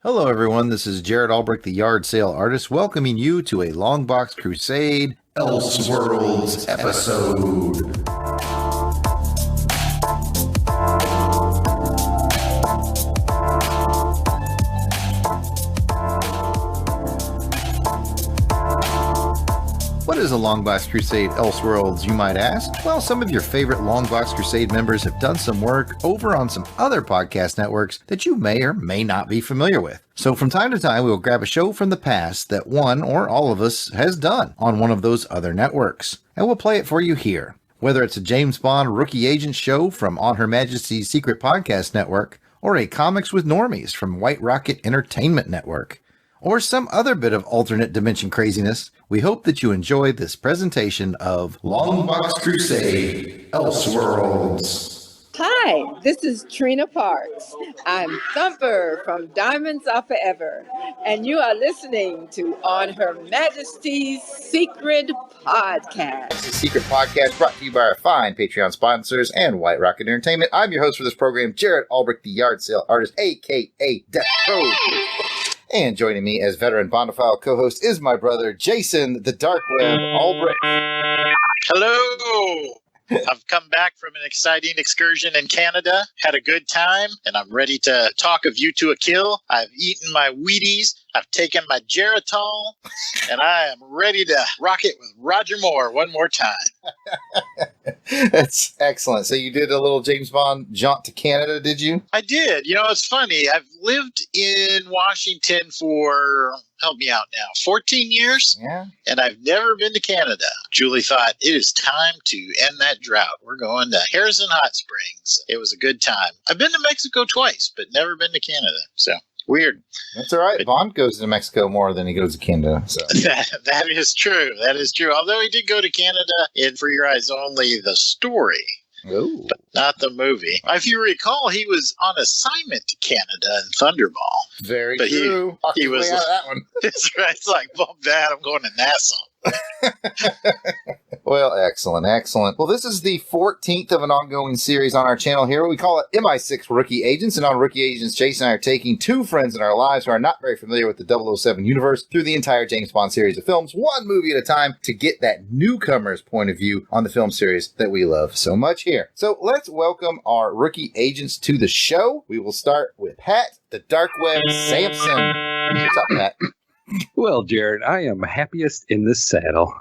Hello, everyone. This is Jarrod Alberich, the yard sale artist, welcoming you to a Longbox Crusade Elseworlds episode. What is a Longbox Crusade Elseworlds, you might ask? Well, some of your favorite Longbox Crusade members have done some work over on some other podcast networks that you may or may not be familiar with. So from time to time, we will grab a show from the past that one or all of us has done on one of those other networks, and we'll play it for you here. Whether it's a James Bond Rookie Agent show from on Her Majesty's Secret Podcast Network, or a Comics with Normies from White Rocket Entertainment Network, or some other bit of alternate dimension craziness, we hope that you enjoy this presentation of Longbox Crusade Elseworlds. Hi, this is Trina Parks. I'm Thumper from Diamonds Are Forever, and you are listening to On Her Majesty's Secret Podcast. This is Secret Podcast brought to you by our fine Patreon sponsors and White Rocket Entertainment. I'm your host for this program, Jarrod Alberich, the yard sale artist, a.k.a. Death Code. And joining me as veteran Bondophile co-host is my brother, Jason, the Dark Web Alberich. Hello! I've come back from an exciting excursion in Canada, had a good time, and I'm ready to talk of you to a kill. I've eaten my Wheaties, I've taken my Geritol, and I am ready to rock it with Roger Moore one more time. That's excellent. So you did a little James Bond jaunt to Canada, did you? I did. You know, it's funny. I've lived in Washington for, help me out now, 14 years? Yeah. And I've never been to Canada. Julie thought, it is time to end that drought. We're going to Harrison Hot Springs. It was a good time. I've been to Mexico twice, but never been to Canada. So, weird. That's all right. Bond goes to Mexico more than he goes to Canada. So That is true. That is true. Although he did go to Canada in For Your Eyes Only, the story. Ooh. But not the movie. If you recall, he was on assignment to Canada in Thunderball. Very but true. He was out of that one. That's right. It's like, bump that. I'm going to Nassau. Well, excellent, excellent. Well, this is the 14th of an ongoing series on our channel here. We call it MI6 Rookie Agents. And on Rookie Agents, Jason and I are taking two friends in our lives who are not very familiar with the 007 universe through the entire James Bond series of films, one movie at a time, to get that newcomer's point of view on the film series that we love so much here. So let's welcome our Rookie Agents to the show. We will start with Pat, the Dark Web Sampson. What's up, Pat? Well, Jarrod, I am happiest in the saddle.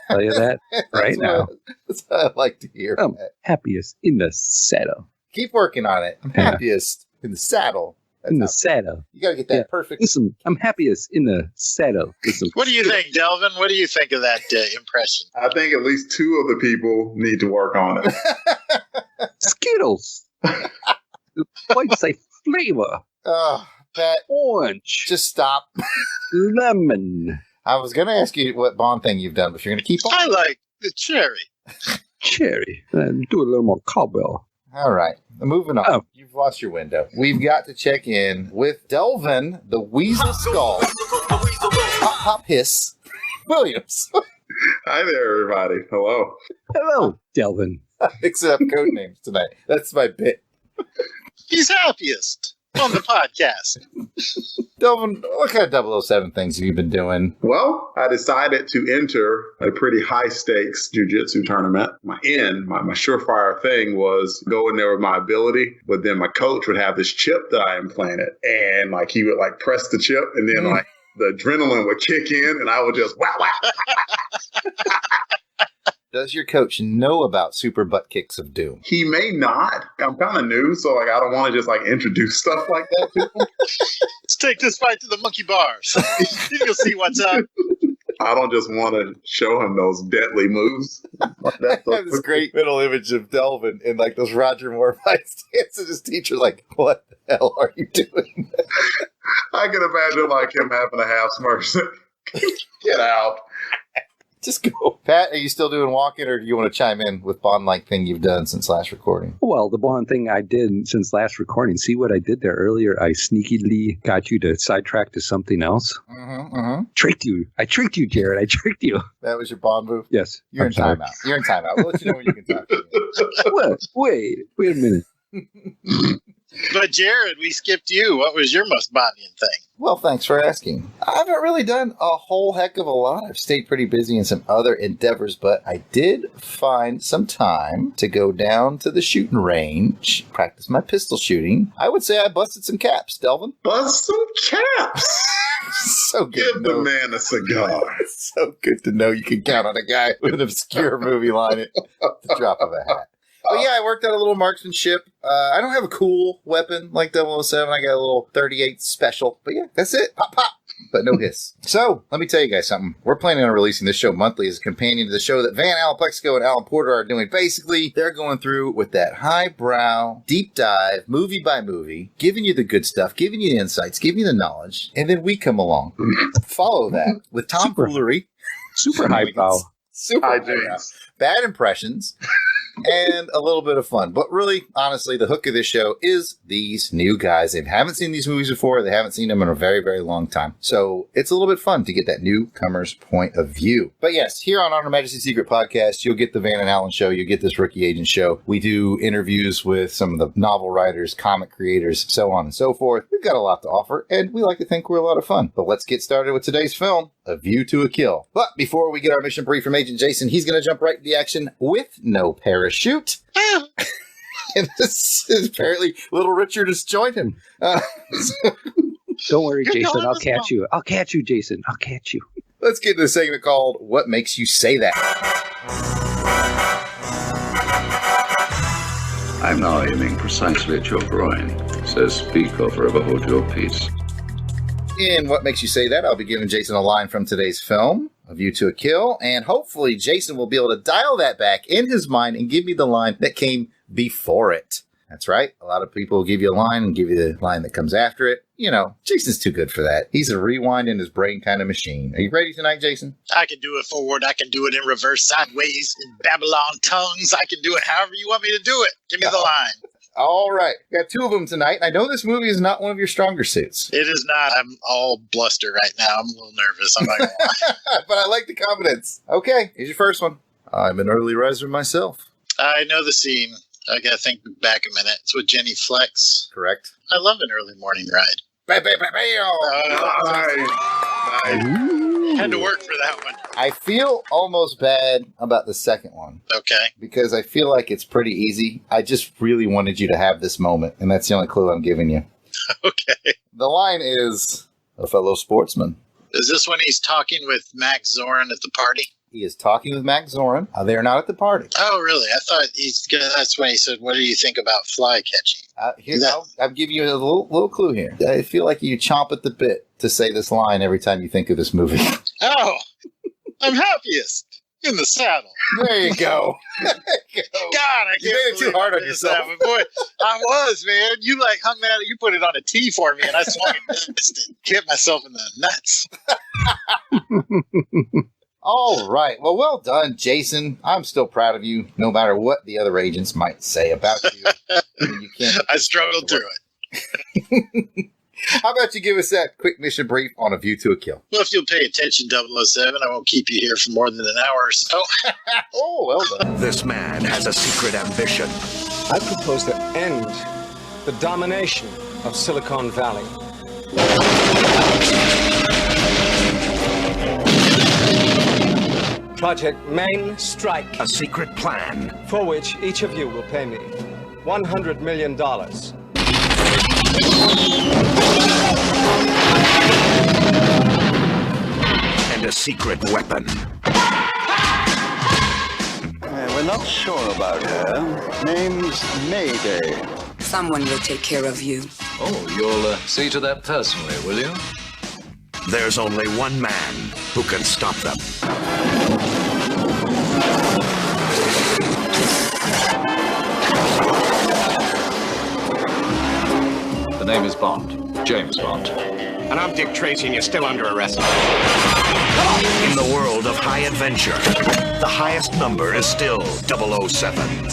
Tell you that right now. That's what I like to hear. I'm happiest in the saddle. Keep working on it. I'm happiest in the saddle. In the saddle. You got to get that perfect. Listen, I'm happiest in the saddle. Listen. What do you think, Delvin? What do you think of that impression? I think at least two of the people need to work on it. Skittles. Quite say flavor. Oh, Pat, orange. Just stop. Lemon. I was going to ask you what Bond thing you've done, but you're going to keep on. I like the cherry. Cherry. And do a little more cowbell. All right. Moving on. Oh. You've lost your window. We've got to check in with Delvin, the Weasel Skull. Pop, pop, hiss. Williams. Hi there, everybody. Hello. Hello, Delvin. Except code names tonight. That's my bit. He's happiest on the podcast. Delvin, what kind of 007 things have you been doing? Well, I decided to enter a pretty high-stakes jiu-jitsu tournament. My surefire thing was go in there with my ability, but then my coach would have this chip that I implanted, and like he would like press the chip, and then like the adrenaline would kick in, and I would just wow. Does your coach know about super butt kicks of doom? He may not. I'm kind of new, so like I don't want to just like introduce stuff like that to him. Let's take this fight to the monkey bars. You'll see what's up. I don't just want to show him those deadly moves. That's this great middle image of Delvin in like those Roger Moore fight stance, and his teacher like, what the hell are you doing? I can imagine like him having a half smirk. Get out. Just go. Pat, are you still doing walking, or do you want to chime in with Bond-like thing you've done since last recording? Well, the Bond thing I did since last recording, see what I did there earlier? I sneakily got you to sidetrack to something else. Tricked you. I tricked you, Jarrod. I tricked you. That was your Bond move? Yes. You're in timeout. You're in timeout. We'll let you know when you can talk to me. What? Wait a minute. But Jarrod, we skipped you. What was your most bonding thing? Well, thanks for asking. I haven't really done a whole heck of a lot. I've stayed pretty busy in some other endeavors, but I did find some time to go down to the shooting range, practice my pistol shooting. I would say I busted some caps, Delvin. Bust some caps. So good to Give the know. man a cigar. It's so good to know you can count on a guy with an obscure movie line at the drop of a hat. But yeah, I worked out a little marksmanship. I don't have a cool weapon like 007. I got a little 38 special. But yeah, that's it. Pop, pop. But no hiss. So, let me tell you guys something. We're planning on releasing this show monthly as a companion to the show that Van Allen Plexico and Alan Porter are doing. Basically, they're going through with that highbrow, deep dive, movie by movie, giving you the good stuff, giving you the insights, giving you the knowledge, and then we come along. Follow that with tomfoolery. Super highbrow. Super Hi, highbrow. James. Bad impressions. And a little bit of fun. But really, honestly, the hook of this show is these new guys. They haven't seen these movies before. They haven't seen them in a very, very long time. So it's a little bit fun to get that newcomer's point of view. But yes, here on Her Majesty's Secret Podcast, you'll get the Van and Allen show. You'll get this Rookie Agent show. We do interviews with some of the novel writers, comic creators, so on and so forth. We've got a lot to offer, and we like to think we're a lot of fun. But let's get started with today's film, A View to a Kill. But before we get our mission brief from Agent Jason, he's going to jump right into the action with no parachute. And this is apparently little Richard has joined him. Don't worry, Jason. I'll catch you. I'll catch you, Jason. I'll catch you. Let's get to the segment called What Makes You Say That? I'm now aiming precisely at your groin, so speak or forever hold your peace. In What Makes You Say That, I'll be giving Jason a line from today's film, A View to a Kill, and hopefully Jason will be able to dial that back in his mind and give me the line that came before it. That's right. A lot of people give you a line and give you the line that comes after it. You know, Jason's too good for that. He's a rewind in his brain kind of machine. Are you ready tonight, Jason? I can do it forward. I can do it in reverse, sideways, in Babylon tongues. I can do it however you want me to do it. Give me the line. All right. Got two of them tonight. I know this movie is not one of your stronger suits. It is not. I'm all bluster right now. I'm a little nervous. I'm not gonna lie. But I like the confidence. Okay, here's your first one. I'm an early riser myself. I know the scene. I gotta think back a minute. It's with Jenny Flex. Correct. I love an early morning ride. Nice. Had to work for that one. I feel almost bad about the second one. Okay. Because I feel like it's pretty easy. I just really wanted you to have this moment, and that's the only clue I'm giving you. Okay. The line is, a fellow sportsman. Is this when he's talking with Max Zorin at the party? He is talking with Max Zorin. They're not at the party. Oh, really? I thought that's when he said, what do you think about fly catching? I'll give you a little clue here. I feel like you chomp at the bit to say this line every time you think of this movie. Oh, I'm happiest in the saddle. There you go. God, I can't You made it too hard on yourself. That, boy, I was, man. You like hung that. You put it on a tee for me, and I swung and missed it. Hit myself in the nuts. All right. Well done, Jason. I'm still proud of you, no matter what the other agents might say about you. You can't. I struggled through it. How about you give us that quick mission brief on A View to a Kill? Well, if you'll pay attention, 007, I won't keep you here for more than an hour or so. Oh, well done. This man has a secret ambition. I propose to end the domination of Silicon Valley. Project Main Strike, A secret plan. for which each of you will pay me $100 million. And a secret weapon. We're not sure about her. Name's Mayday. Someone will take care of you. Oh, you'll see to that personally, will you? There's only one man who can stop them. The name is Bond. James Bond. And I'm Dick Tracy, and you're still under arrest. In the world of high adventure, the highest number is still 007.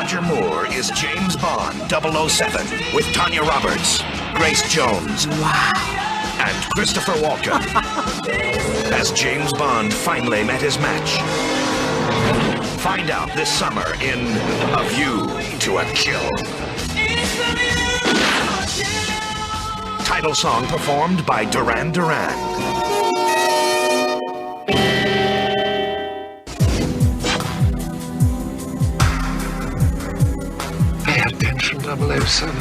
Roger Moore is James Bond 007 with Tanya Roberts, Grace Jones, and Christopher Walken. Has James Bond finally met his match? Find out this summer in A View to a Kill. Title song performed by Duran Duran. Pay attention, 007.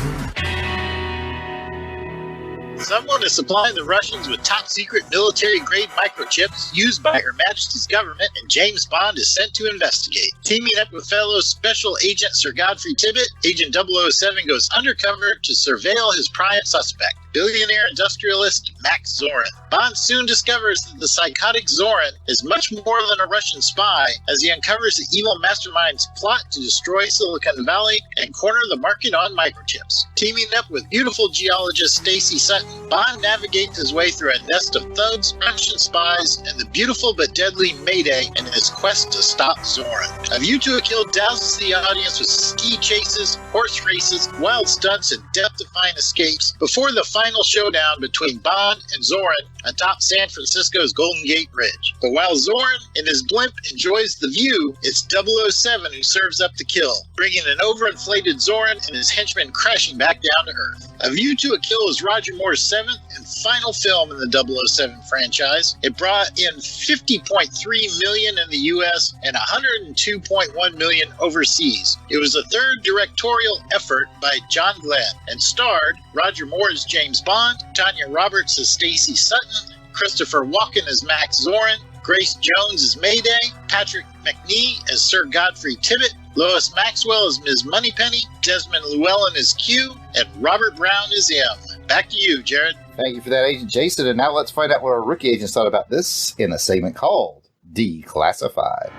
Someone is supplying the Russians with top-secret military-grade microchips used by Her Majesty's government, and James Bond is sent to investigate. Teaming up with fellow Special Agent Sir Godfrey Tibbett, Agent 007 goes undercover to surveil his prime suspect, billionaire industrialist Max Zorin. Bond soon discovers that the psychotic Zorin is much more than a Russian spy, as he uncovers the evil mastermind's plot to destroy Silicon Valley and corner the market on microchips. Teaming up with beautiful geologist Stacy Sutton, Bond navigates his way through a nest of thugs, Russian spies, and the beautiful but deadly Mayday in his quest to stop Zorin. A View to a Kill dazzles the audience with ski chases, horse races, wild stunts, and death-defying escapes before the final showdown between Bond and Zorin atop San Francisco's Golden Gate Bridge. But while Zorin in his blimp enjoys the view, it's 007 who serves up the kill, bringing an overinflated Zorin and his henchmen crashing back down to Earth. A View to a Kill is Roger Moore's seventh and final film in the 007 franchise. It brought in $50.3 million in the U.S. and $102.1 million overseas. It was the third directorial effort by John Glenn and starred Roger Moore as James Bond, Tanya Roberts as Stacy Sutton, Christopher Walken as Max Zorin, Grace Jones as Mayday, Patrick Mcnee as Sir Godfrey Tibbett, Lois Maxwell as Ms. Moneypenny, Desmond Llewellyn as Q, and Robert Brown as M. Back to you, Jarrod. Thank you for that, Agent Jason. And now let's find out what our rookie agents thought about this in a segment called Declassified.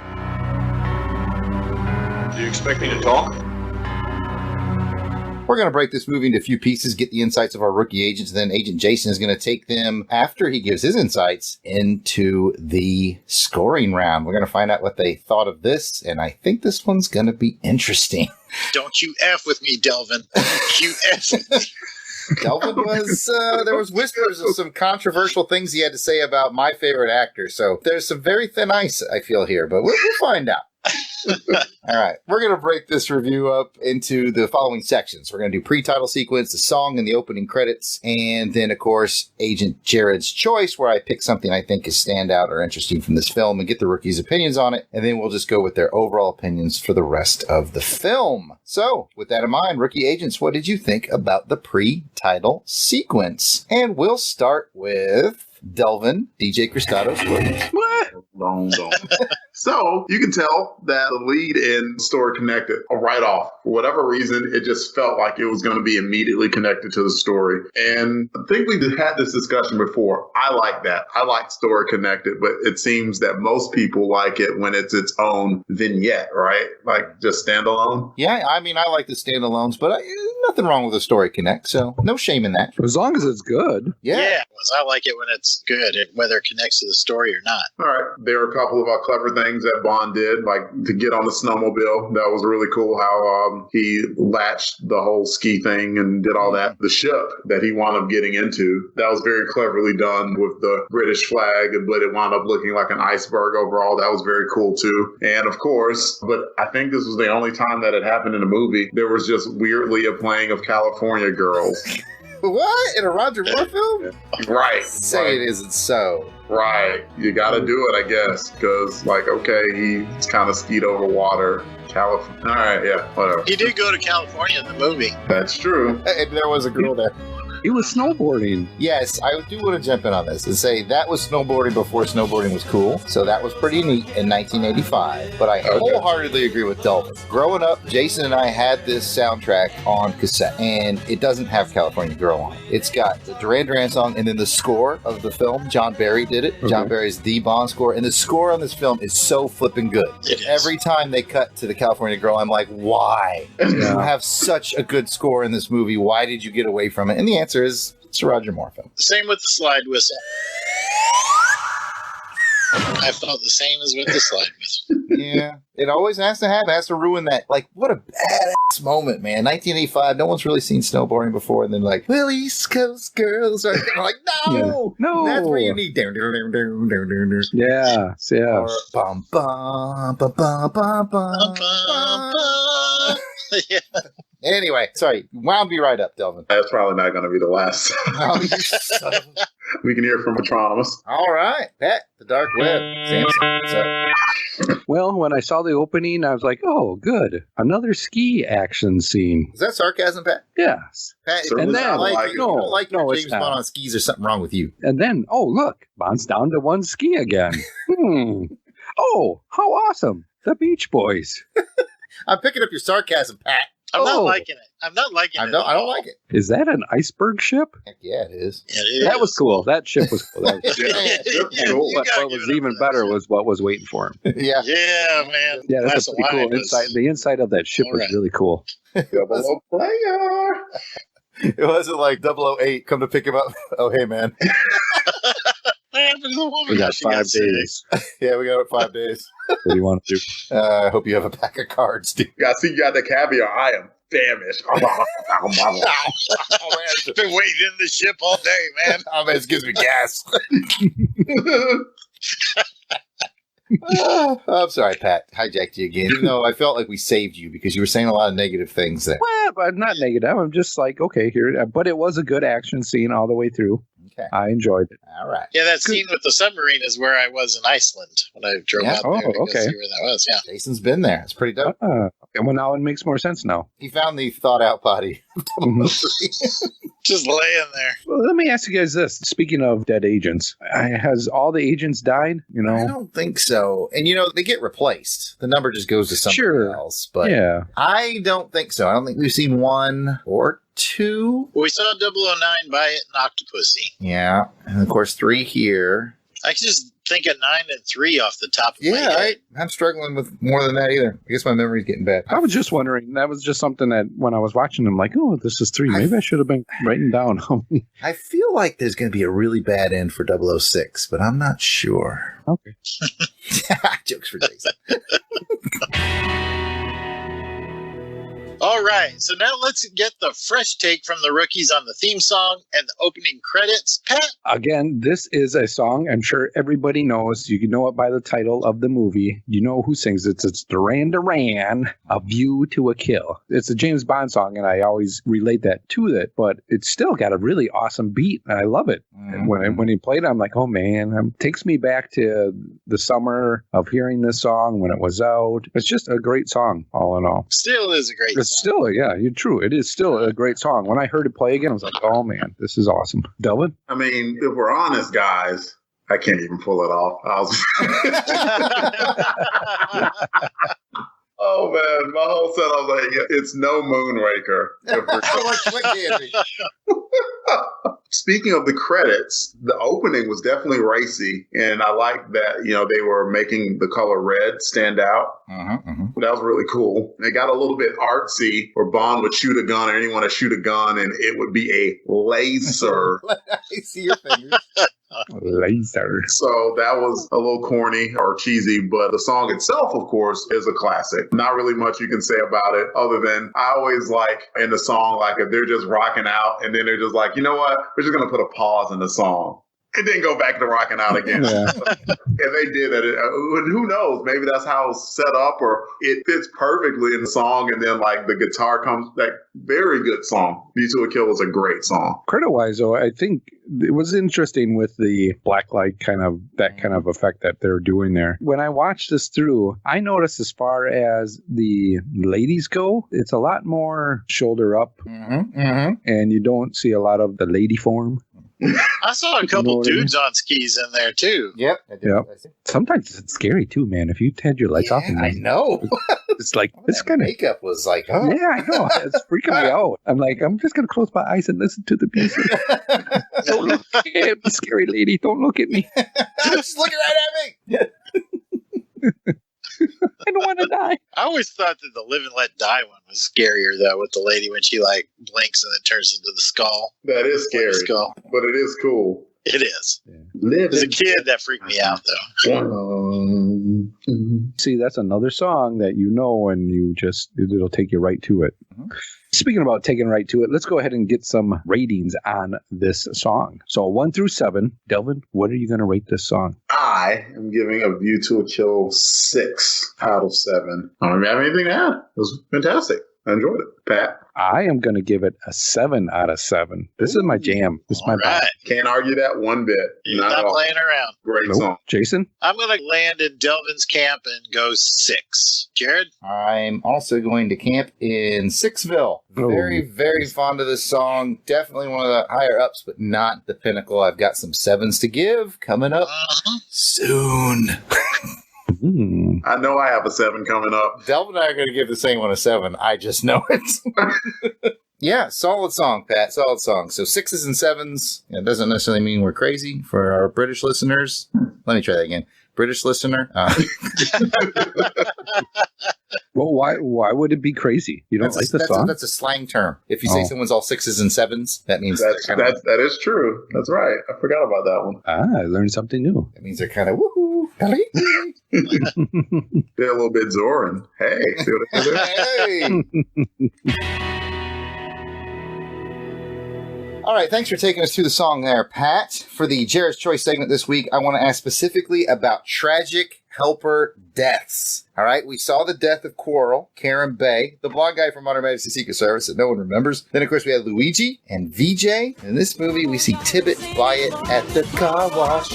Do you expect me to talk? We're going to break this movie into a few pieces, get the insights of our rookie agents, and then Agent Jason is going to take them, after he gives his insights, into the scoring round. We're going to find out what they thought of this, and I think this one's going to be interesting. Don't you F with me, Delvin. You F with me. Delvin was, there was whispers of some controversial things he had to say about my favorite actor, so there's some very thin ice, I feel, here, but we'll find out. All right, we're going to break this review up into the following sections. We're going to do pre-title sequence, the song and the opening credits, and then, of course, Agent Jarrod's Choice, where I pick something I think is standout or interesting from this film and get the rookies' opinions on it, and then we'll just go with their overall opinions for the rest of the film. So, with that in mind, rookie agents, what did you think about the pre-title sequence? And we'll start with Delvin, DJ Cristados Williams. What? Long gone. So you can tell that the lead in Story Connected right off. For whatever reason, it just felt like it was going to be immediately connected to the story. And I think we had this discussion before. I like that. I like Story Connected, but it seems that most people like it when it's its own vignette, right? Like just standalone. Yeah, I mean, I like the standalones, but nothing wrong with a Story Connect, so no shame in that. As long as it's good. Yeah. I like it when it's good, whether it connects to the story or not. All right. There are a couple of clever things that Bond did, like to get on the snowmobile. That was really cool how he latched the whole ski thing and did all that. The ship that he wound up getting into, that was very cleverly done with the British flag, but it wound up looking like an iceberg overall. That was very cool too. And of course, but I think this was the only time that it happened in a movie, there was just weirdly a playing of California Girls. What? In a Roger Moore film? Right. Say it isn't so. Right. You got to do it, I guess, because, like, okay, he's kind of skied over water. California. All right, yeah, whatever. He did go to California in the movie. That's true. And there was a girl there. He was snowboarding. Yes, I do want to jump in on this and say that was snowboarding before snowboarding was cool. So that was pretty neat in 1985. But I wholeheartedly agree with Dolph. Growing up, Jason and I had this soundtrack on cassette, and it doesn't have California Girl on it. It's got the Duran Duran song and then the score of the film. John Barry did it. Okay. John Barry's the Bond score. And the score on this film is so flipping good. Every time they cut to the California Girl, I'm like, why? You have such a good score in this movie. Why did you get away from it? And the answer is it's a Roger Moore film. Same with the slide whistle. I felt the same as with the slide was. Yeah, it always has to happen. It has to ruin that. Like, what a badass moment, man. 1985, no one's really seen snowboarding before, and then like, well, East Coast girls are like, no, no. That's where you need. Yeah, yeah. Or, bum, bum, bum, bum, bum, bum, bum. Yeah. Anyway, sorry, wound me right up, Delvin. That's probably not going to be the last. Oh, you son of a- We can hear from Metronomus. All right, Pat, the dark web. Sampson, what's up? Well, when I saw the opening, I was like, oh, good. Another ski action scene. Is that sarcasm, Pat? Yes. Pat, if And you then- don't like, if you don't like no, your it's James not. Bond on skis, there's something wrong with you. And then, oh, look, Bond's down to one ski again. Oh, how awesome. The Beach Boys. I'm picking up your sarcasm, Pat. I'm not liking it. I'm not liking it. I don't like it. Is that an iceberg ship? Heck yeah, it is. That was cool. That ship was cool. That was cool. But what was even better was what was waiting for him. Yeah. Yeah, man. Yeah, that's Glass a of pretty cool wine inside. The inside of that ship was really cool. Double player. It wasn't like 008, come to pick him up. Oh, hey, man. We got 5 days. Yeah, we got 5 days. What do you want to do? I hope you have a pack of cards, dude. I see you got the caviar. I am famished. I've been waiting in the ship all day, man. Oh, man, this gives me gas. I'm sorry, Pat. Hijacked you again. Even though I felt like we saved you because you were saying a lot of negative things there. Well, but not negative. I'm just like, okay, here. But it was a good action scene all the way through. Okay. I enjoyed it. All right. Yeah, that scene with the submarine is where I was in Iceland when I drove out there to go see where that was. Yeah. Jason's been there. It's pretty dope. Okay, well, now it makes more sense now. He found the thought-out body. Just laying there. Well, let me ask you guys this. Speaking of dead agents, has all the agents died? You know, I don't think so. And, they get replaced. The number just goes to something else. But yeah. I don't think so. I don't think we've seen 1 or 2. Well, we saw 009 by it in Octopussy. Yeah. And, of course, 3 here. I can just think of 9 and 3 off the top of my head. I'm struggling with more than that either. I guess my memory's getting bad. I was just wondering. That was just something that when I was watching, I'm like, oh, this is 3. Maybe I should have been writing down how many. I feel like there's going to be a really bad end for 006, but I'm not sure. Okay. Jokes for Jason. All right, so now let's get the fresh take from the rookies on the theme song and the opening credits. Pat? Again, this is a song I'm sure everybody knows. You can know it by the title of the movie. You know who sings it. It's Duran Duran, A View to a Kill. It's a James Bond song, and I always relate that to it, but it's still got a really awesome beat, and I love it. And when he played it, I'm like, oh, man. It takes me back to the summer of hearing this song when it was out. It's just a great song, all in all. Still is a great song. It's still, yeah, you're true. It is still a great song. When I heard it play again, I was like, oh, man, this is awesome. Delvin? I mean, if we're honest, guys, I can't even pull it off. Oh, man, my whole set, I was like, it's no Moonraker. Speaking of the credits, the opening was definitely racy, and I like that, they were making the color red stand out. That was really cool. It got a little bit artsy, where Bond would shoot a gun, or anyone would shoot a gun, and it would be a laser. I see your fingers. Laser. So that was a little corny or cheesy, but the song itself, of course, is a classic. Not really much you can say about it other than I always like in the song, like if they're just rocking out and then they're just like, you know what, we're just going to put a pause in the song and then go back to rocking out again. Yeah. If they did that, who knows? Maybe that's how it's set up, or it fits perfectly in the song, and then like the guitar comes. That very good song. View to a Kill is a great song. Credit-wise, though, I think it was interesting with the blacklight kind of effect that they're doing there. When I watched this through, I noticed as far as the ladies go, it's a lot more shoulder up, and you don't see a lot of the lady form. I saw a couple dudes on skis in there too. Yep. Sometimes it's scary too, man. If you had your lights off, I know. It's like this kind of makeup was like, oh yeah, I know. It's freaking me out. I'm like, I'm just gonna close my eyes and listen to the music. Don't look at me, scary lady. Don't look at me. Just looking right at me. I don't want to die. I always thought that the Live and Let Die one was scarier though, with the lady when she like blinks and then turns into the skull. That is scary, skull. but it is cool. It is. Live As a kid, that freaked me out, though. See, that's another song that you know, and it'll take you right to it. Mm-hmm. Speaking about taking right to it, let's go ahead and get some ratings on this song. So 1 through 7, Delvin, what are you going to rate this song? I am giving A View to a Kill 6 out of 7. I don't have anything to add. It was fantastic. I enjoyed it. Pat? I am going to give it a 7 out of 7. This is my jam. This is my right. Can't argue that one bit. You're not playing around. Great song. Jason? I'm going to land in Delvin's camp and go 6. Jarrod? I'm also going to camp in Sixville. Very, very fond of this song. Definitely one of the higher ups, but not the pinnacle. I've got some 7s to give coming up soon. I know I have a 7 coming up. Delvin and I are going to give the same one a 7. I just know it. Yeah, solid song, Pat. Solid song. So 6s and 7s. It doesn't necessarily mean we're crazy for our British listeners. Let me try that again. British listener. Well, why would it be crazy? You don't like the song? That's a slang term. If you say someone's all 6s and 7s, that means that is true. That's right. I forgot about that one. I learned something new. That means they're kind of woohoo. They're a little bit Zoran. Hey. See what I did there? All right, thanks for taking us through the song there, Pat. For the Jarrod's Choice segment this week, I want to ask specifically about tragic helper deaths. All right, we saw the death of Quarrel, Karen Bay, the blonde guy from Modern Majesty Secret Service that no one remembers. Then, of course, we had Luigi and VJ. In this movie, we see Tibbet buy it at the car wash.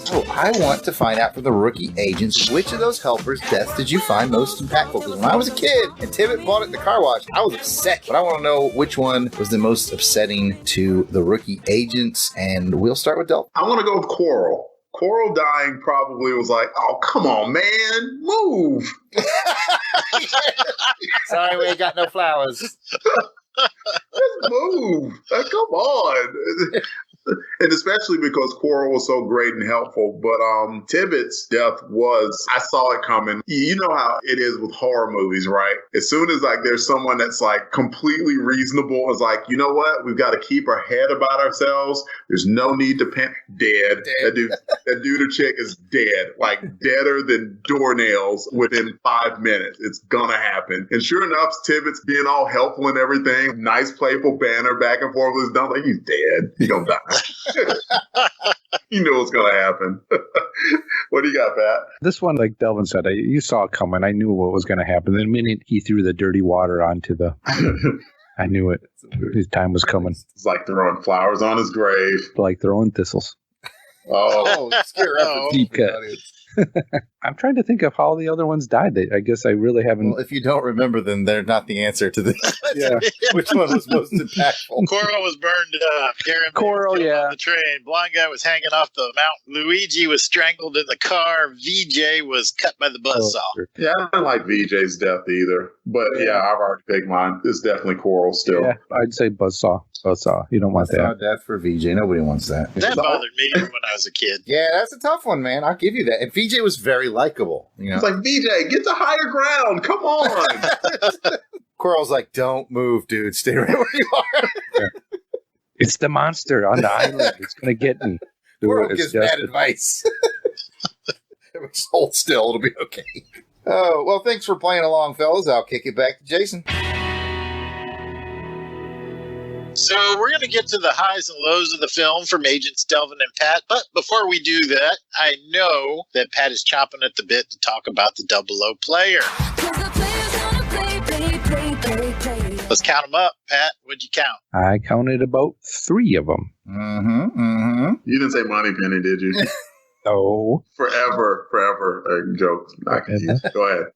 So I want to find out from the rookie agents, which of those helpers' deaths did you find most impactful? Because when I was a kid and Tibbet bought it at the car wash, I was upset. But I want to know which one was the most upsetting to the rookie agents. And we'll start with Delph. I want to go with Quarrel. Quarrel dying probably was like, oh, come on, man, move. Sorry, we ain't got no flowers. Just move. Like, come on. And especially because Quarrel was so great and helpful. But Tibbet's death I saw it coming. You know how it is with horror movies, right? As soon as like there's someone that's like completely reasonable, is like, you know what? We've got to keep our head about ourselves. There's no need to panic. Dead. That dude or chick is dead. Like deader than doornails within 5 minutes. It's gonna happen. And sure enough, Tibbet's being all helpful and everything. Nice playful banner back and forth with his dumb. Like, he's dead. He don't die. You know what's going to happen. What do you got, Pat? This one, like Delvin said, you saw it coming. I knew what was going to happen. The minute he threw the dirty water onto the... I knew it. His time was coming. It's like throwing flowers on his grave. Like throwing thistles. Oh, scare reference. Deep cut. I'm trying to think of how the other ones died. I guess I really haven't. Well, if you don't remember them, they're not the answer to this. Yeah. Which one was most impactful? Coral was burned up. Karen Coral, on the train. Blonde guy was hanging off the mountain. Luigi was strangled in the car. VJ was cut by the buzzsaw. Sure. Yeah, I don't like VJ's death either. But yeah, I've already picked mine. It's definitely Coral still. Yeah, I'd say buzzsaw. You don't want that. Death for VJ. Nobody wants that. That bothered me when I was a kid. Yeah, that's a tough one, man. I'll give you that. And VJ was very likable. You know? It's like, VJ, get to higher ground. Come on. Coral's like, don't move, dude. Stay right where you are. Yeah. It's the monster on the island. It's going to get me. Coral gives bad advice. Just hold still. It'll be okay. Oh, well, thanks for playing along, fellas. I'll kick it back to Jason. So we're going to get to the highs and lows of the film from Agents Delvin and Pat. But before we do that, I know that Pat is chomping at the bit to talk about the 00 player. Let's count them up. Pat, what'd you count? I counted about 3 of them. You didn't say Moneypenny, did you? No. Forever. Joke. Go ahead.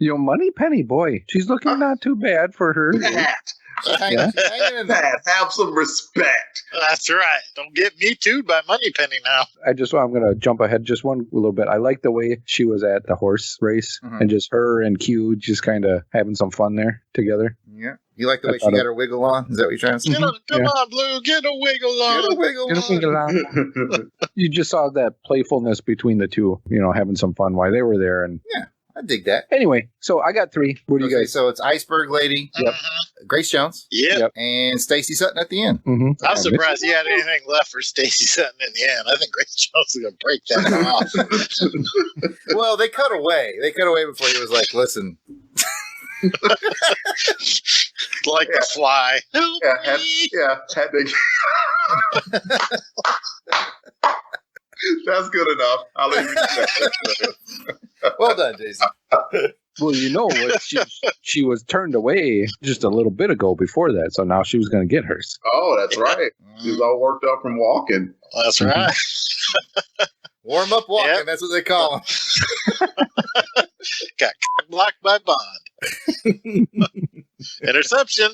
Moneypenny, boy. She's looking not too bad for her. Have some respect. That's right. Don't get me too by Moneypenny now. I'm going to jump ahead just one little bit. I like the way she was at the horse race and just her and Q just kind of having some fun there together. Yeah. You like the way she got her wiggle on? Is that what you're trying to say? Come on, Blue. Get a wiggle on. Get a wiggle on. You just saw that playfulness between the two, having some fun while they were there. And yeah. I dig that. Anyway, so I got 3. What do you guys? So it's Iceberg Lady, Yep. Grace Jones, Yep. and Stacey Sutton at the end. Mm-hmm. I'm surprised he had anything left for Stacey Sutton in the end. I think Grace Jones is going to break that off. Well, they cut away. They cut away before he was like, listen. Like the fly. Had they... That's good enough. I'll leave you that. Well done, Jason. Well, you know what? She was turned away just a little bit ago before that, so now she was going to get hers. Oh, that's right. She was all worked up from walking. That's right. Warm up walking. That's what they call them. Got blocked by Bond. Interception.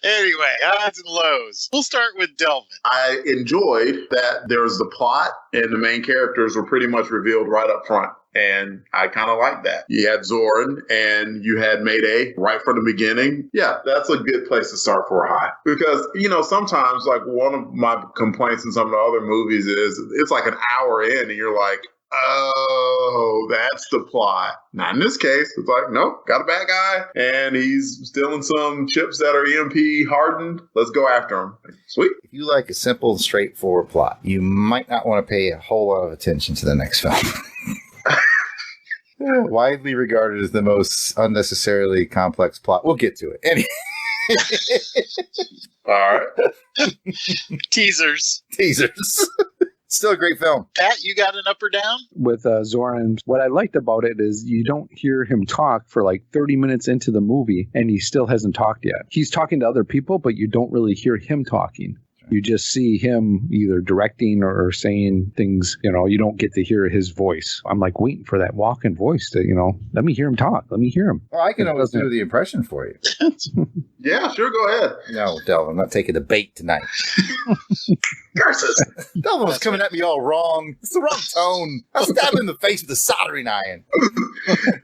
Anyway, highs and lows. We'll start with Delvin. I enjoyed that there was the plot and the main characters were pretty much revealed right up front. And I kind of like that. You had Zoran and you had Mayday right from the beginning. Yeah, that's a good place to start for a high. Because, sometimes like one of my complaints in some of the other movies is it's like an hour in and you're like, oh, that's the plot. Not in this case. It's like, nope, got a bad guy, and he's stealing some chips that are EMP hardened. Let's go after him. Sweet. If you like a simple and straightforward plot, you might not want to pay a whole lot of attention to the next film. Widely regarded as the most unnecessarily complex plot. We'll get to it. Anyway. All right. Teasers. Still a great film. Pat, you got an up or down? With Zoran, what I liked about it is you don't hear him talk for like 30 minutes into the movie, and he still hasn't talked yet. He's talking to other people, but you don't really hear him talking. You just see him either directing or saying things, you don't get to hear his voice. I'm like waiting for that walk-in voice to, let me hear him talk. Let me hear him. Well, I can always do the impression for you. Yeah, sure, go ahead. No, Delvin, I'm not taking the bait tonight. Curses. Delvin was coming at me all wrong. It's the wrong tone. I stabbed him in the face with a soldering iron.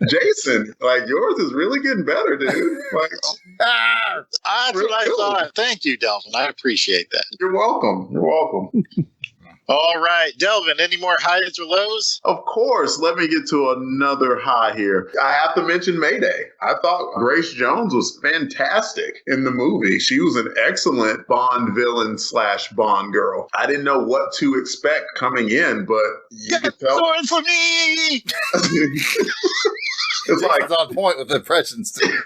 Jason, like yours is really getting better, dude. Like, that's what I thought. Thank you, Delvin. I appreciate that. You're welcome. All right, Delvin, any more highs or lows? Of course. Let me get to another high here. I have to mention Mayday. I thought Grace Jones was fantastic in the movie. She was an excellent Bond villain / Bond girl. I didn't know what to expect coming in, but you could tell. Sword for me! It's like it's on point with the impressions too.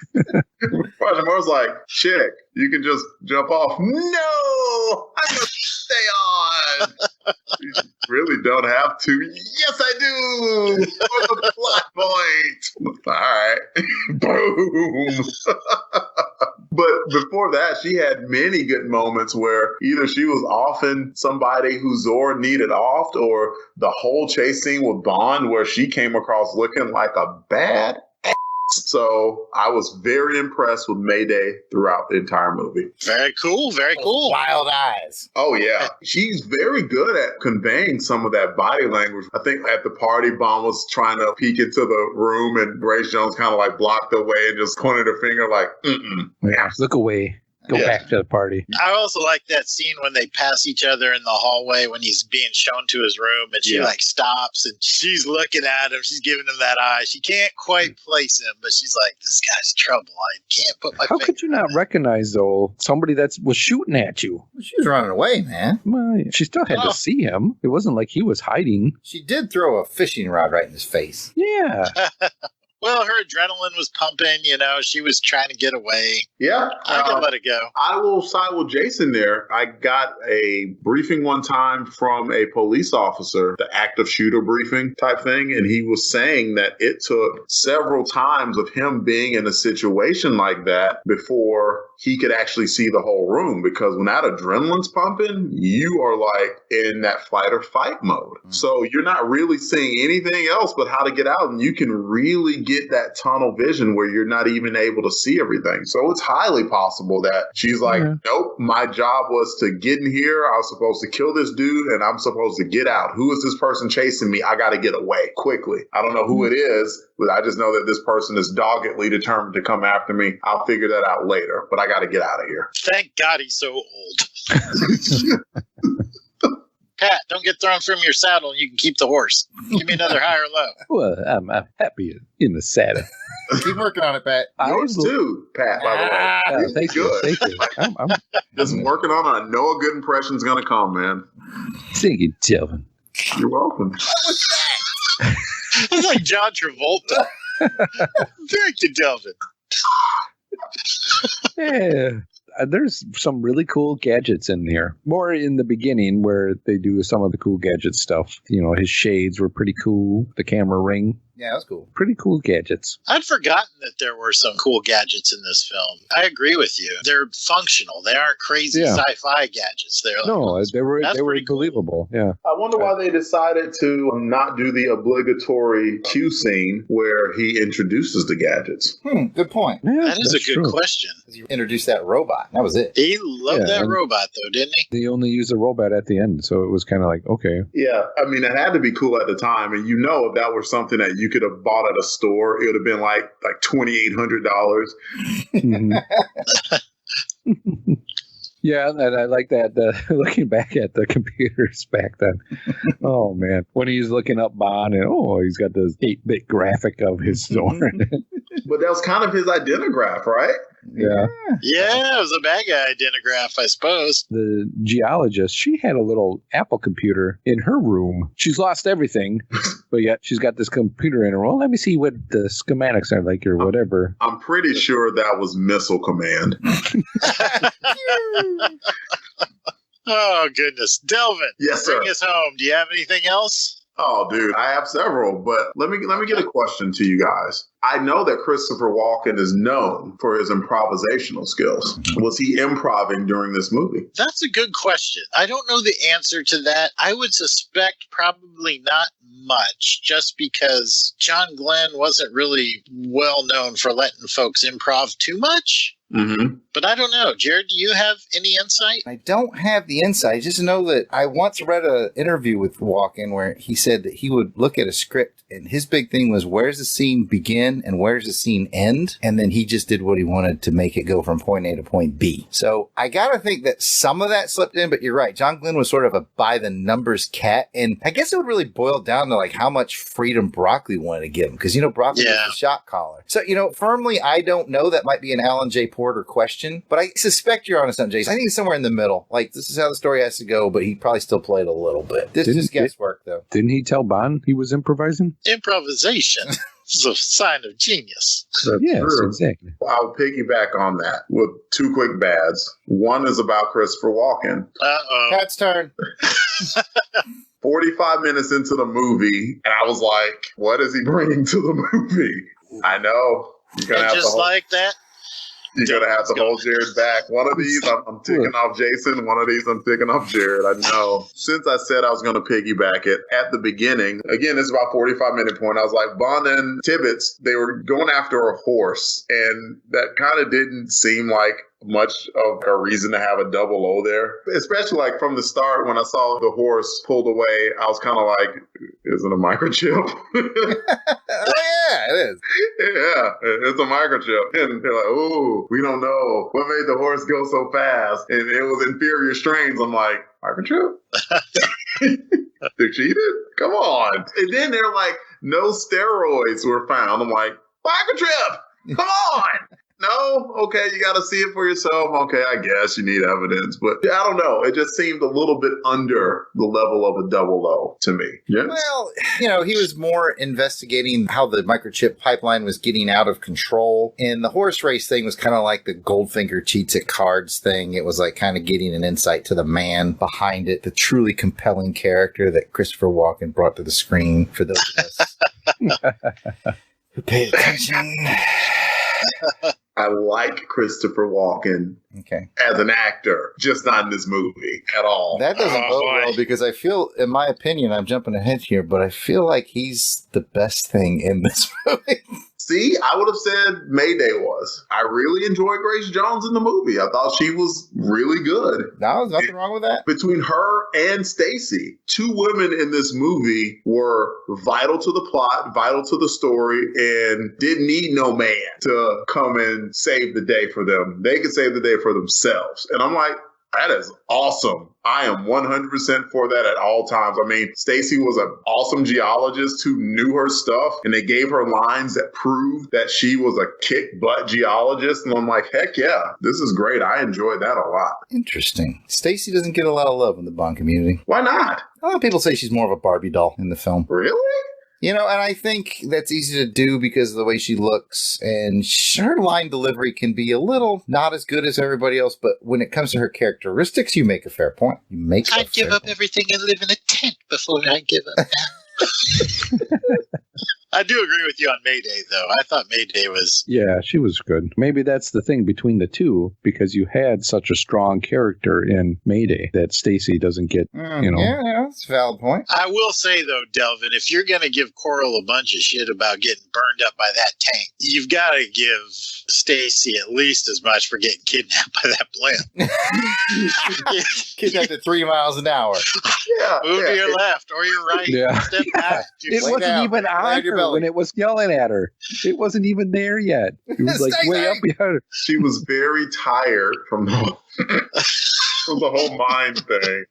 Roger Moore's like, chick, you can just jump off. No, I must stay on. You really don't have to. Yes, I do. For the plot point. All right. Boom. But before that, she had many good moments where either she was offing somebody who Zor needed off, or the whole chase scene with Bond where she came across looking like a bad ass. So I was very impressed with Mayday throughout the entire movie. Very cool. Very cool. Wild eyes. Oh, yeah. She's very good at conveying some of that body language. I think at the party, Bond was trying to peek into the room and Grace Jones kind of like blocked the way and just pointed her finger like, Yeah, look away. Go back to the party. I also like that scene when they pass each other in the hallway when he's being shown to his room and she like stops and she's looking at him. She's giving him that eye. She can't quite place him, but she's like, this guy's trouble. I can't put my How could you not recognize, though, somebody that was shooting at you? She was running away, man. Well, she still had to see him. It wasn't like he was hiding. She did throw a fishing rod right in his face. Yeah. Well, her adrenaline was pumping, she was trying to get away. Yeah. I can let it go. I will side with Jason there. I got a briefing one time from a police officer, the active shooter briefing type thing, and he was saying that it took several times of him being in a situation like that before he could actually see the whole room, because when that adrenaline's pumping, you are like in that fight or fight mode. So you're not really seeing anything else but how to get out, and you can really get that tunnel vision where you're not even able to see everything. So it's highly possible that she's like, nope, my job was to get in here. I was supposed to kill this dude and I'm supposed to get out. Who is this person chasing me? I got to get away quickly. I don't know who it is, but I just know that this person is doggedly determined to come after me. I'll figure that out later, but I got to get out of here. Thank God he's so old. Pat, don't get thrown from your saddle. You can keep the horse. Give me another high or low. Well, I'm happy in the saddle. Keep working on it, Pat. Yours too, Pat, by the way. Thank you. Thank you. I'm just working on it. I know a good impression's going to come, man. Thank you, Delvin. You're welcome. What was that? It's like John Travolta. Thank you, Delvin. Yeah. There's some really cool gadgets in here. More in the beginning where they do some of the cool gadget stuff. You know, his shades were pretty cool. The camera ring. Yeah, that's cool. Pretty cool gadgets. I'd forgotten that there were some cool gadgets in this film. I agree with you. They're functional. They aren't crazy sci-fi gadgets. They're they were believable. Cool. Yeah. I wonder why they decided to not do the obligatory Q scene where he introduces the gadgets. Good point. Yeah, that is a good question. He introduced that robot. That was it. He loved that robot, though, didn't he? He only used a robot at the end, so it was kind of like, okay. Yeah, I mean, it had to be cool at the time, and if that were something that you could have bought at a store, it would have been like $2,800. Mm-hmm. Yeah, and I like that. Looking back at the computers back then, oh man, when he's looking up Bond and he's got this 8-bit graphic of his sword. But that was kind of his identigraph, right? Yeah. Yeah, it was a bad guy identigraph, I suppose. The geologist, she had a little Apple computer in her room. She's lost everything, but yet she's got this computer in her room. Let me see what the schematics are like or whatever. I'm pretty sure that was Missile Command. Oh, goodness. Delvin, yes, sir. Bring us home. Do you have anything else? Oh, dude, I have several, but let me get a question to you guys. I know that Christopher Walken is known for his improvisational skills. Was he improvising during this movie? That's a good question. I don't know the answer to that. I would suspect probably not much, just because John Glenn wasn't really well known for letting folks improv too much. Mm-hmm. But I don't know. Jarrod, do you have any insight? I don't have the insight. I just know that I once read an interview with Walken where he said that he would look at a script and his big thing was, where's the scene begin and where's the scene end? And then he just did what he wanted to make it go from point A to point B. So I got to think that some of that slipped in, but you're right. John Glenn was sort of a by the numbers cat. And I guess it would really boil down to like how much freedom Broccoli wanted to give him. Because, Broccoli was the shot caller. So, firmly, I don't know. That might be an Alan J. Porter question, but I suspect you're onto something, Jason. I think it's somewhere in the middle. Like, this is how the story has to go, but he probably still played a little bit. This is just guesswork, though. Didn't he tell Bond he was improvising? Improvisation is a sign of genius. Yes, exactly. I'll piggyback on that with two quick bads. One is about Christopher Walken. Uh-oh. Pat's turn. 45 minutes into the movie, and I was like, what is he bringing to the movie? I know. You're gonna have just like that? You're going to have to hold Jarrod back. One of these, I'm ticking off Jason. One of these, I'm ticking off Jarrod. I know. Since I said I was going to piggyback it at the beginning, again, this is about 45-minute point. I was like, Bond and Tibbets, they were going after a horse. And that kind of didn't seem like much of a reason to have a double O there. Especially like from the start when I saw the horse pulled away, I was kind of like, is it a microchip? Yeah, it is. Yeah, it's a microchip. And they're like, ooh, we don't know. What made the horse go so fast? And it was inferior strains. I'm like, microchip? They cheated? Come on. And then they're like, no steroids were found. I'm like, microchip? Come on. No? Okay, you got to see it for yourself. Okay, I guess you need evidence. But I don't know. It just seemed a little bit under the level of a double O to me. Yes? Well, he was more investigating how the microchip pipeline was getting out of control. And the horse race thing was kind of like the Goldfinger cheats at cards thing. It was like kind of getting an insight to the man behind it, the truly compelling character that Christopher Walken brought to the screen for those of us who pay attention. I like Christopher Walken as an actor, just not in this movie at all. That doesn't bode well because I feel, in my opinion, I'm jumping ahead here, but I feel like he's the best thing in this movie. See, I would have said Mayday was. I really enjoyed Grace Jones in the movie. I thought she was really good. No, there's nothing wrong with that. Between her and Stacy, two women in this movie were vital to the plot, vital to the story, and didn't need no man to come and save the day for them. They could save the day for themselves. And I'm like, that is awesome. I am 100% for that at all times. I mean, Stacy was an awesome geologist who knew her stuff, and they gave her lines that proved that she was a kick-butt geologist. And I'm like, heck yeah, this is great. I enjoyed that a lot. Interesting. Stacy doesn't get a lot of love in the Bond community. Why not? A lot of people say she's more of a Barbie doll in the film. Really? You know, and I think that's easy to do because of the way she looks, and her line delivery can be a little not as good as everybody else, but when it comes to her characteristics, you make a fair point. I'd give up everything and live in a tent before I give up. I do agree with you on Mayday, though. I thought Mayday was... Yeah, she was good. Maybe that's the thing between the two, because you had such a strong character in Mayday that Stacy doesn't get, you know. Yeah, that's a valid point. I will say, though, Delvin, if you're going to give Coral a bunch of shit about getting burned up by that tank, you've got to give Stacy at least as much for getting kidnapped by that blimp. Kidnapped at 3 miles an hour. Yeah. Move to your left or your right. Yeah. Step back. It wasn't even on her when it was yelling at her. It wasn't even there yet. It was like way up behind her. She was very tired from the whole mind thing.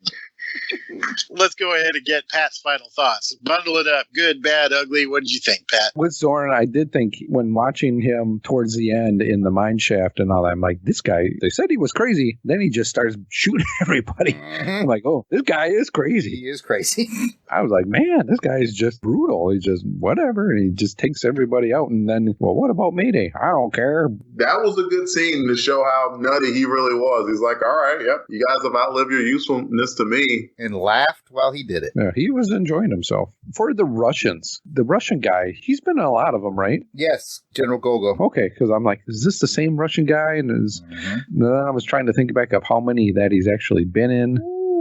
Let's go ahead and get Pat's final thoughts. Bundle it up. Good, bad, ugly. What did you think, Pat? With Zorn, I did think when watching him towards the end in the mine shaft and all that, I'm like, this guy, they said he was crazy. Then he just starts shooting everybody. I'm like, oh, this guy is crazy. He is crazy. I was like, man, this guy is just brutal. He just whatever. And he just takes everybody out. And then, well, what about Mayday? I don't care. That was a good scene to show how nutty he really was. He's like, all right, yep, you guys have outlived your usefulness to me. And laughed while he did it. Yeah, he was enjoying himself. For the Russians, the Russian guy, he's been in a lot of them, right? Yes, General Gogo. Okay, because I'm like, is this the same Russian guy? And then I was trying to think back of how many that he's actually been in.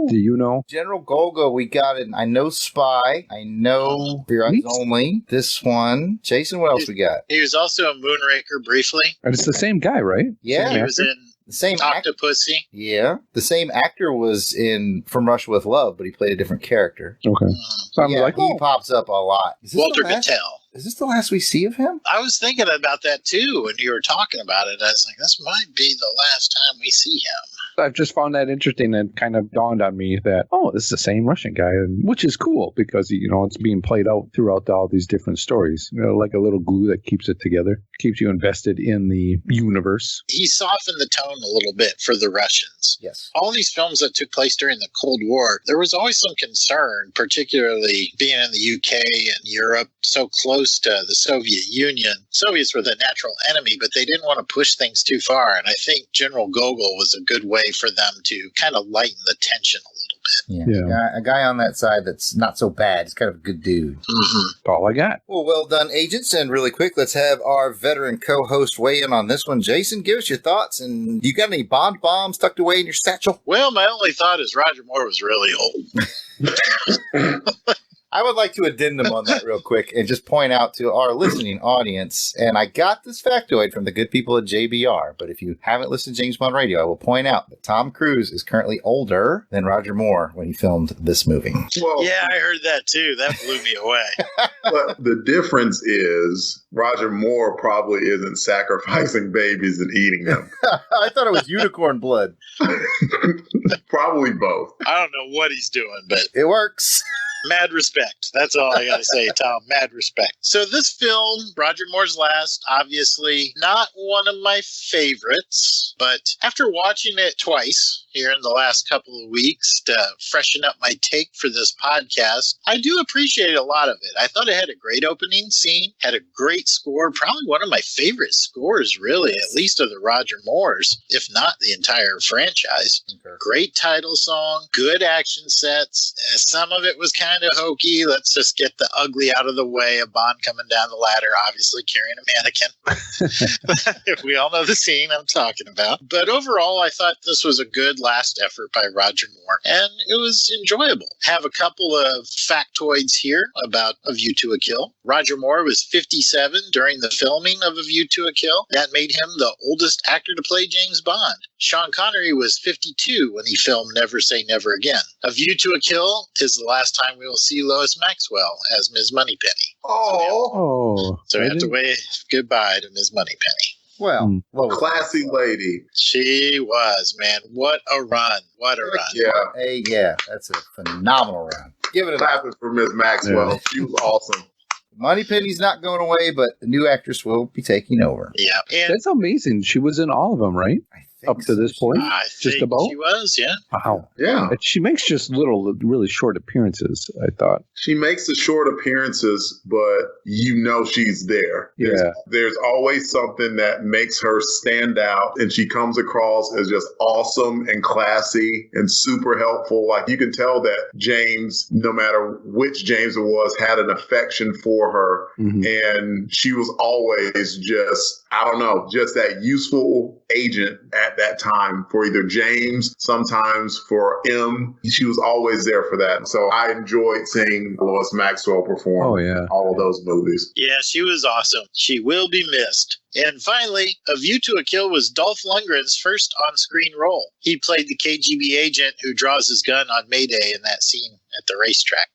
Do you know? General Gogo, we got it. I know Spy. I know Fear Eyes Only. This one. Jason, what else we got? He was also in Moonraker briefly. And it's the same guy, right? Yeah. He was in the same Octopussy. Yeah. The same actor was in From Russia with Love, but he played a different character. Okay. So I'm like, he pops up a lot. Walter Matthau. Is this the last we see of him? I was thinking about that too when you were talking about it. I was like, this might be the last time we see him. I've just found that interesting and kind of dawned on me that, oh, this is the same Russian guy, which is cool because, you know, it's being played out throughout all these different stories. You know, like a little glue that keeps it together, keeps you invested in the universe. He softened the tone a little bit for the Russians. Yes. All these films that took place during the Cold War, there was always some concern, particularly being in the UK and Europe, so close to the Soviet Union. Soviets were the natural enemy, but they didn't want to push things too far. And I think General Gogol was a good way for them to kind of lighten the tension a little bit. Yeah. A guy on that side that's not so bad. He's kind of a good dude. That's all I got. Well done, agents. And really quick, let's have our veteran co-host weigh in on this one. Jason, give us your thoughts. And you got any Bond bombs tucked away in your satchel? Well, my only thought is Roger Moore was really old. I would like to addendum on that real quick and just point out to our listening audience, and I got this factoid from the good people at JBR, but if you haven't listened to James Bond Radio, I will point out that Tom Cruise is currently older than Roger Moore when he filmed this movie. Well, yeah, I heard that too. That blew me away. But the difference is Roger Moore probably isn't sacrificing babies and eating them. I thought it was unicorn blood. Probably both. I don't know what he's doing, but it works. Mad respect. That's all I got to say, Tom. Mad respect. So this film, Roger Moore's Last, obviously not one of my favorites, but after watching it twice here in the last couple of weeks to freshen up my take for this podcast, I do appreciate a lot of it. I thought it had a great opening scene, had a great score, probably one of my favorite scores, really, at least of the Roger Moores, if not the entire franchise. Okay. Great title song, good action sets. Some of it was kind of hokey. Let's just get the ugly out of the way. A Bond coming down the ladder, obviously carrying a mannequin. We all know the scene I'm talking about. But overall, I thought this was a good last effort by Roger Moore, and it was enjoyable. Have a couple of factoids here about A View to a Kill. Roger Moore was 57 during the filming of A View to a Kill. That made him the oldest actor to play James Bond. Sean Connery was 52 when he filmed Never Say Never Again. A View to a Kill is the last time we will see Lois Maxwell as Ms. Moneypenny. Oh. So we have to wave goodbye to Ms. Moneypenny. Well, classy lady. She was, man. What a run. What a run. Yeah. Yeah, that's a phenomenal run. Give it a clap for Miss Maxwell. Yeah. She was awesome. Moneypenny's not going away, but the new actress will be taking over. Yeah. And that's amazing. She was in all of them, right? Up to this point? Just about? She was, yeah. Wow. Yeah. She makes just really short appearances, I thought. She makes the short appearances, but you know she's there. There's always something that makes her stand out, and she comes across as just awesome and classy and super helpful. Like, you can tell that James, no matter which James it was, had an affection for her, and she was always just, I don't know, just that useful agent at that time for either James, sometimes for M. She was always there for that. So I enjoyed seeing Lois Maxwell perform all of those movies. Yeah, she was awesome. She will be missed. And finally, A View to a Kill was Dolph Lundgren's first on-screen role. He played the KGB agent who draws his gun on Mayday in that scene at the racetrack.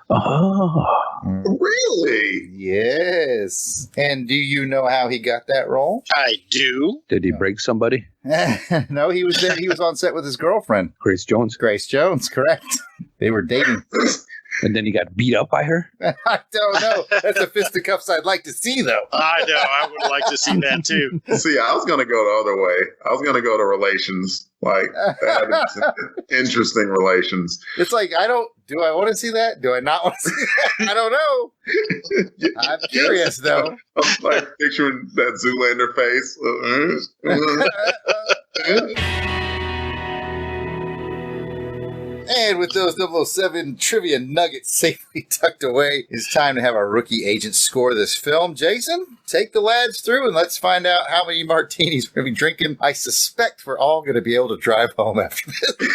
Oh, really? Yes. And do you know how he got that role? I do. Did he break somebody? No, he was there. He was on set with his girlfriend. Grace Jones, correct. They were dating. And then he got beat up by her? I don't know. That's a fisticuffs I'd like to see, though. I know. I would like to see that, too. See, I was going to go the other way. I was going to go to relations. Like, interesting relations. It's like, do I want to see that? Do I not want to see that? I don't know. I'm curious, though. I'm like picturing that Zoolander face. And with those 007 trivia nuggets safely tucked away, it's time to have our rookie agent score this film. Jason, take the lads through and let's find out how many martinis we're going to be drinking. I suspect we're all going to be able to drive home after this.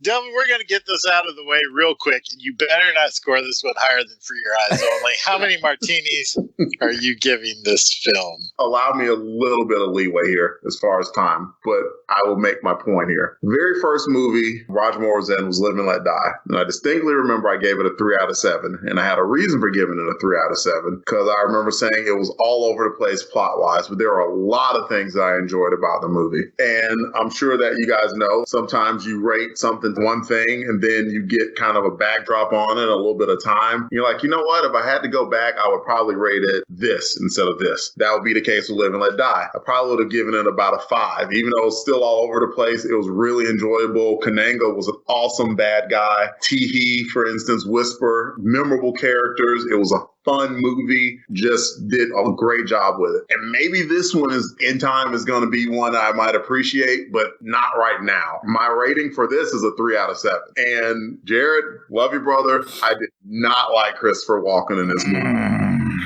Delvin, we're going to get this out of the way real quick, and you better not score this one higher than For Your Eyes Only. How many martinis are you giving this film? Allow me a little bit of leeway here as far as time, but I will make my point here. The very first movie Roger Moore was in was Live and Let Die, and I distinctly remember I gave it a 3 out of 7, and I had a reason for giving it a 3 out of 7, because I remember saying it was all over the place plot-wise, but there are a lot of things that I enjoyed about the movie. And I'm sure that you guys know, sometimes you rate something one thing and then you get kind of a backdrop on it, a little bit of time. You're like, you know what? If I had to go back, I would probably rate it this instead of this. That would be the case with Live and Let Die. I probably would have given it about a 5, even though it was still all over the place. It was really enjoyable. Kananga was an awesome bad guy. Teehee, for instance, Whisper, memorable characters. It was a fun movie, just did a great job with it. And maybe this one is going to be one I might appreciate, but not right now. My rating for this is a 3 out of 7. And Jarrod, love you, brother. I did not like Christopher Walken in this movie.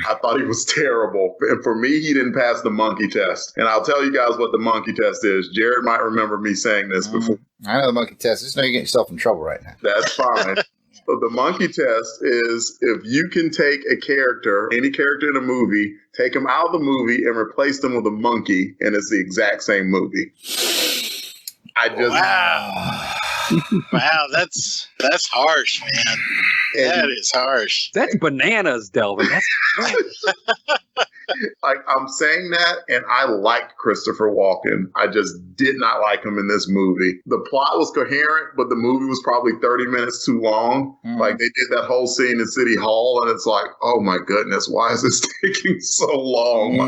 I thought he was terrible. And for me, he didn't pass the monkey test. And I'll tell you guys what the monkey test is. Jarrod might remember me saying this before. I know the monkey test. Just know you're getting yourself in trouble right now. That's fine. So the monkey test is if you can take a character, any character in a movie, take them out of the movie and replace them with a monkey, and it's the exact same movie. Wow. Wow, that's harsh, man. That is harsh. That's bananas, Delvin. That's like, I'm saying that, and I liked Christopher Walken. I just did not like him in this movie. The plot was coherent, but the movie was probably 30 minutes too long. Like, they did that whole scene in City Hall, and it's like, oh my goodness, why is this taking so long?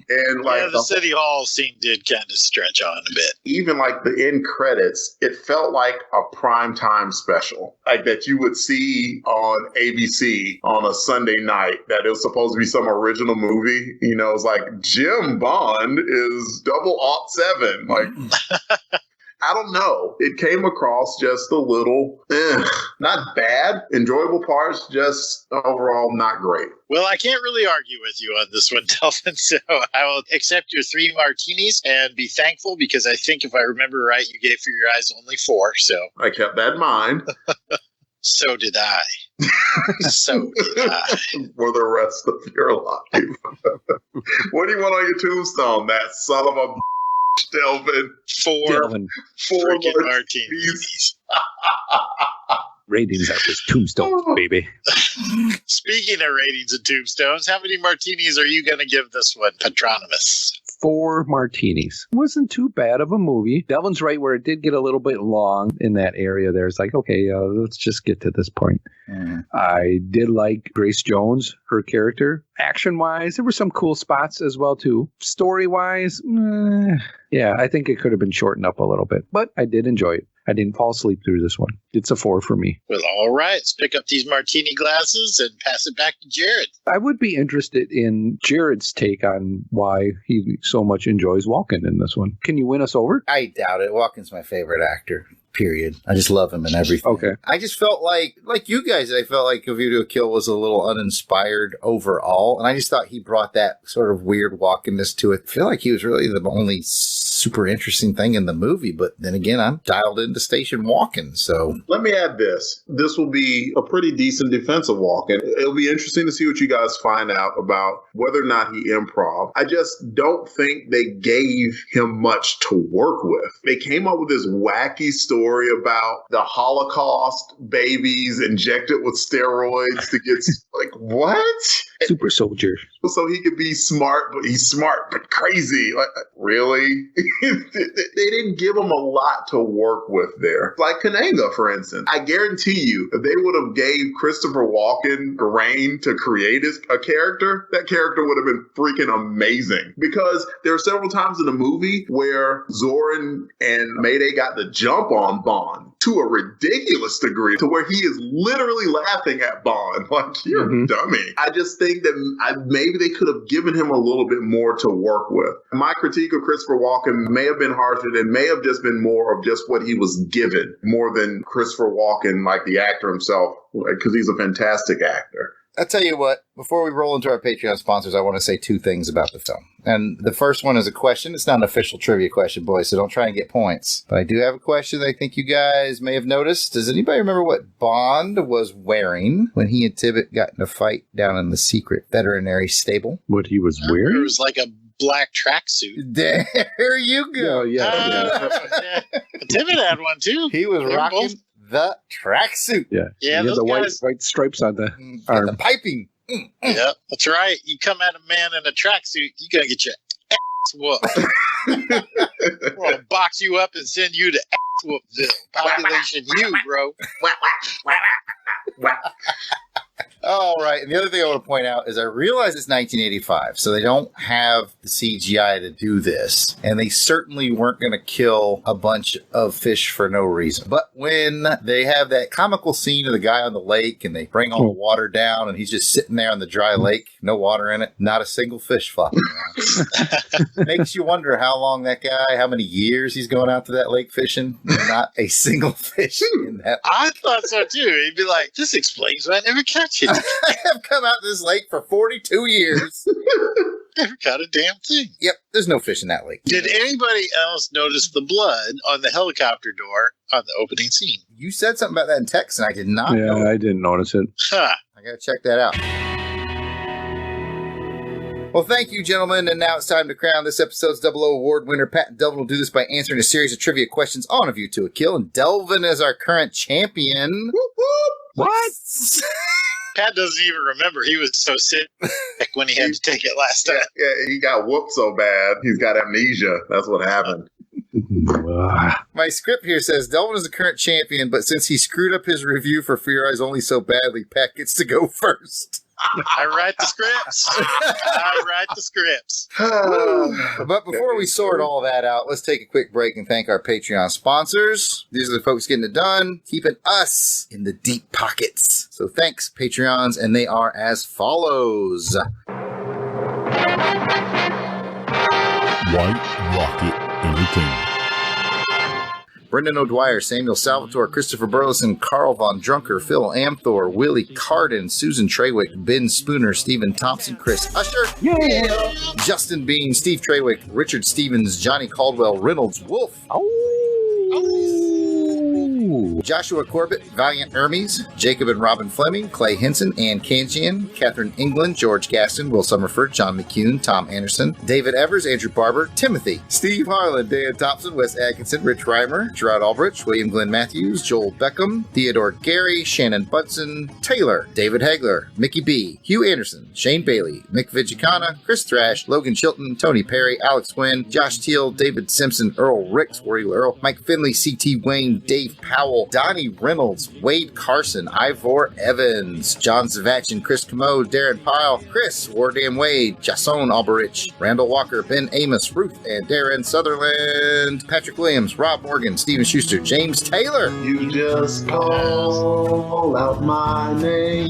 And like, the City Hall scene did kind of stretch on a bit. Even like the end credits, it felt like a primetime special, like that you would see on ABC on a Sunday night, that it was supposed to be some original movie. You know, it's like Jim Bond is 007. Like, I don't know. It came across just a little, not bad, enjoyable parts, just overall not great. Well, I can't really argue with you on this one, Delvin, so I will accept your 3 martinis and be thankful, because I think if I remember right, you gave For Your Eyes Only 4, so. I kept that in mind. So did I. So did I. For the rest of your life. What do you want on your tombstone, that son of a Delvin? 4 martinis. Ratings are just tombstones, baby. Speaking of ratings and tombstones, how many martinis are you going to give this one, Patronimus? 4 martinis. Wasn't too bad of a movie. Delvin's right where it did get a little bit long in that area there. It's like, okay, let's just get to this point. I did like Grace Jones, her character. Action-wise, there were some cool spots as well, too. Story-wise, yeah, I think it could have been shortened up a little bit. But I did enjoy it. I didn't fall asleep through this one. It's a 4 for me. Well, all right. Let's pick up these martini glasses and pass it back to Jarrod. I would be interested in Jarrod's take on why he so much enjoys Walken in this one. Can you win us over? I doubt it. Walken's my favorite actor. Period. I just love him and everything. Okay. I just felt like you guys, I felt like A View to a Kill was a little uninspired overall. And I just thought he brought that sort of weird walkenness to it. I feel like he was really the only super interesting thing in the movie. But then again, I'm dialed into Station Walken. So let me add this. This will be a pretty decent defense of Walken. It'll be interesting to see what you guys find out about whether or not he improv. I just don't think they gave him much to work with. They came up with this wacky story about the Holocaust babies injected with steroids to get like what? Super soldier. So he could be smart, but he's smart but crazy. Like, really? They didn't give him a lot to work with there. Like Kananga, for instance. I guarantee you, if they would have gave Christopher Walken reign to create a character, that character would have been freaking amazing. Because there are several times in the movie where Zoran and Mayday got the jump on Bond to a ridiculous degree to where he is literally laughing at Bond. Like, you're a dummy. I just think that maybe they could have given him a little bit more to work with. My critique of Christopher Walken may have been harsher and may have just been more of just what he was given more than Christopher Walken, like the actor himself, because he's a fantastic actor. I'll tell you what, before we roll into our Patreon sponsors, I want to say 2 things about the film. And the first one is a question. It's not an official trivia question, boys, so don't try and get points. But I do have a question that I think you guys may have noticed. Does anybody remember what Bond was wearing when he and Tibbet got in a fight down in the secret veterinary stable? What he was wearing? It was like a black tracksuit. There you go. Yeah. Tibbet had one, too. He was rocking the tracksuit. Yeah. Yeah, he had the guys, white stripes on the arm. The piping. Yeah, that's right. You come at a man in a tracksuit, you gotta get your ass whooped. We're gonna box you up and send you to ass whoopville. Population U, bro. All right. And the other thing I want to point out is I realize it's 1985, so they don't have the CGI to do this. And they certainly weren't going to kill a bunch of fish for no reason. But when they have that comical scene of the guy on the lake and they bring all the water down and he's just sitting there on the dry lake, no water in it, not a single fish flopping around. Makes you wonder how long that guy, how many years he's going out to that lake fishing. Not a single fish in that. I thought so too. He'd be like, this explains why I never catch it. I have come out to this lake for 42 years. Never caught a damn thing. Yep, there's no fish in that lake. Did anybody else notice the blood on the helicopter door on the opening scene? You said something about that in text, and I did not know. Yeah, I didn't notice it. Huh. I got to check that out. Well, thank you, gentlemen, and now it's time to crown this episode's 00 award winner. Pat and Delvin will do this by answering a series of trivia questions on A View to a Kill, and Delvin is our current champion. What? Pat doesn't even remember. He was so sick when he had to take it last time. Yeah, he got whooped so bad. He's got amnesia. That's what happened. My script here says Delvin is the current champion, but since he screwed up his review for Fear Eyes Only so badly, Pat gets to go first. I write the scripts. But before we sort all that out, let's take a quick break and thank our Patreon sponsors. These are the folks getting it done, keeping us in the deep pockets. So thanks, Patreons, and they are as follows. White Rocket Entertainment. Brendan O'Dwyer, Samuel Salvatore, Christopher Burleson, Carl Von Drunker, Phil Amthor, Willie Carden, Susan Trawick, Ben Spooner, Stephen Thompson, Chris Usher, Justin Bean, Steve Trawick, Richard Stevens, Johnny Caldwell, Reynolds Wolf, Joshua Corbett, Valiant Hermes, Jacob and Robin Fleming, Clay Henson, Ann Kanjian, Catherine England, George Gaston, Will Summerford, John McCune, Tom Anderson, David Evers, Andrew Barber, Timothy, Steve Harlan, Dan Thompson, Wes Atkinson, Rich Reimer, Jarrod Alberich, William Glenn Matthews, Joel Beckham, Theodore Gary, Shannon Bunson, Taylor, David Hagler, Mickey B., Hugh Anderson, Shane Bailey, Mick Vigicana, Chris Thrash, Logan Chilton, Tony Perry, Alex Quinn, Josh Teal, David Simpson, Earl Ricks, Warrior Earl, Mike Finley, C.T. Wayne, Dave Powell, Donnie Reynolds, Wade Carson, Ivor Evans, John Zavachin, Chris Commode, Darren Pyle, Chris, Wardam Wade, Jason Alberich, Randall Walker, Ben Amos, Ruth and Darren Sutherland, Patrick Williams, Rob Morgan, Steven Schuster, James Taylor. You just call out my name.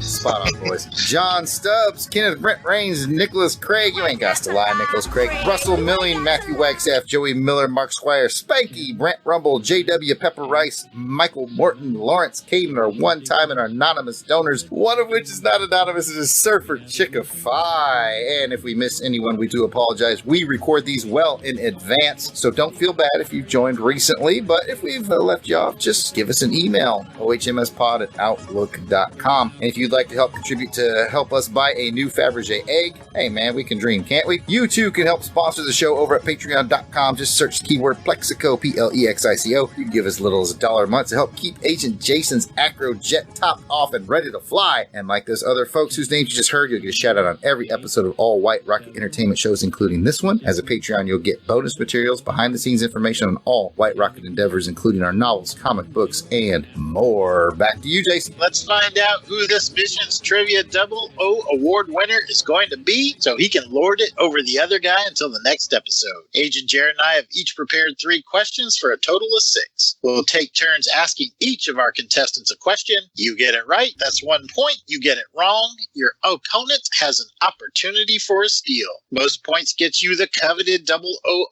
Spot on, boys. John Stubbs, Kenneth Brent Rains, Nicholas Craig. You ain't got to lie, Nicholas Craig. Russell Milling, Matthew Wagstaff, Joey Miller, Mark Squire, Spanky, Brent Rumble, J.W. Pepper Rice, Michael Morton, Lawrence Caden are one-time and anonymous donors, one of which is not anonymous, is Surfer Chickify. And if we miss anyone, we do apologize. We record these well in advance, so don't feel bad if you've joined recently, but if we've left you off, just give us an email, ohmspod@outlook.com. And if you'd like to help contribute to help us buy a new Fabergé egg, hey man, we can dream, can't we? You too can help sponsor the show over at patreon.com. Just search the keyword Plexico, Plexico. You can give as little as $1 a month to help keep Agent Jason's Acro jet topped off and ready to fly. And like those other folks whose names you just heard, you'll get a shout out on every episode of all White Rocket Entertainment shows, including this one. As a Patreon, you'll get bonus materials, behind the scenes information on all White Rocket endeavors, including our novels, comic books, and more. Back to you, Jason. Let's find out who this mission's Trivia 00 award winner is going to be, so he can lord it over the other guy until the next episode. Agent Jarrod and I have each prepared 3 questions for a total of 6. We'll take turns asking each of our contestants a question. You get it right, that's 1 point. You get it wrong, your opponent has an opportunity for a steal. Most points gets you the coveted 00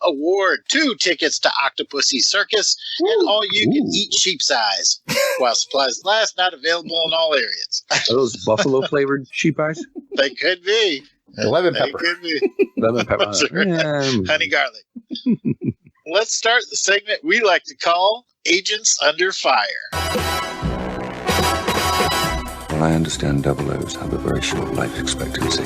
award, 2 tickets to Octopussy Circus, and all you can eat sheep's eyes. While supplies last, not available in all areas. Are those buffalo flavored sheep eyes? They could be. Lemon pepper. They could be. Lemon pepper. Honey garlic. Let's start the segment we like to call Agents Under Fire. Well, I understand 00s have a very short life expectancy.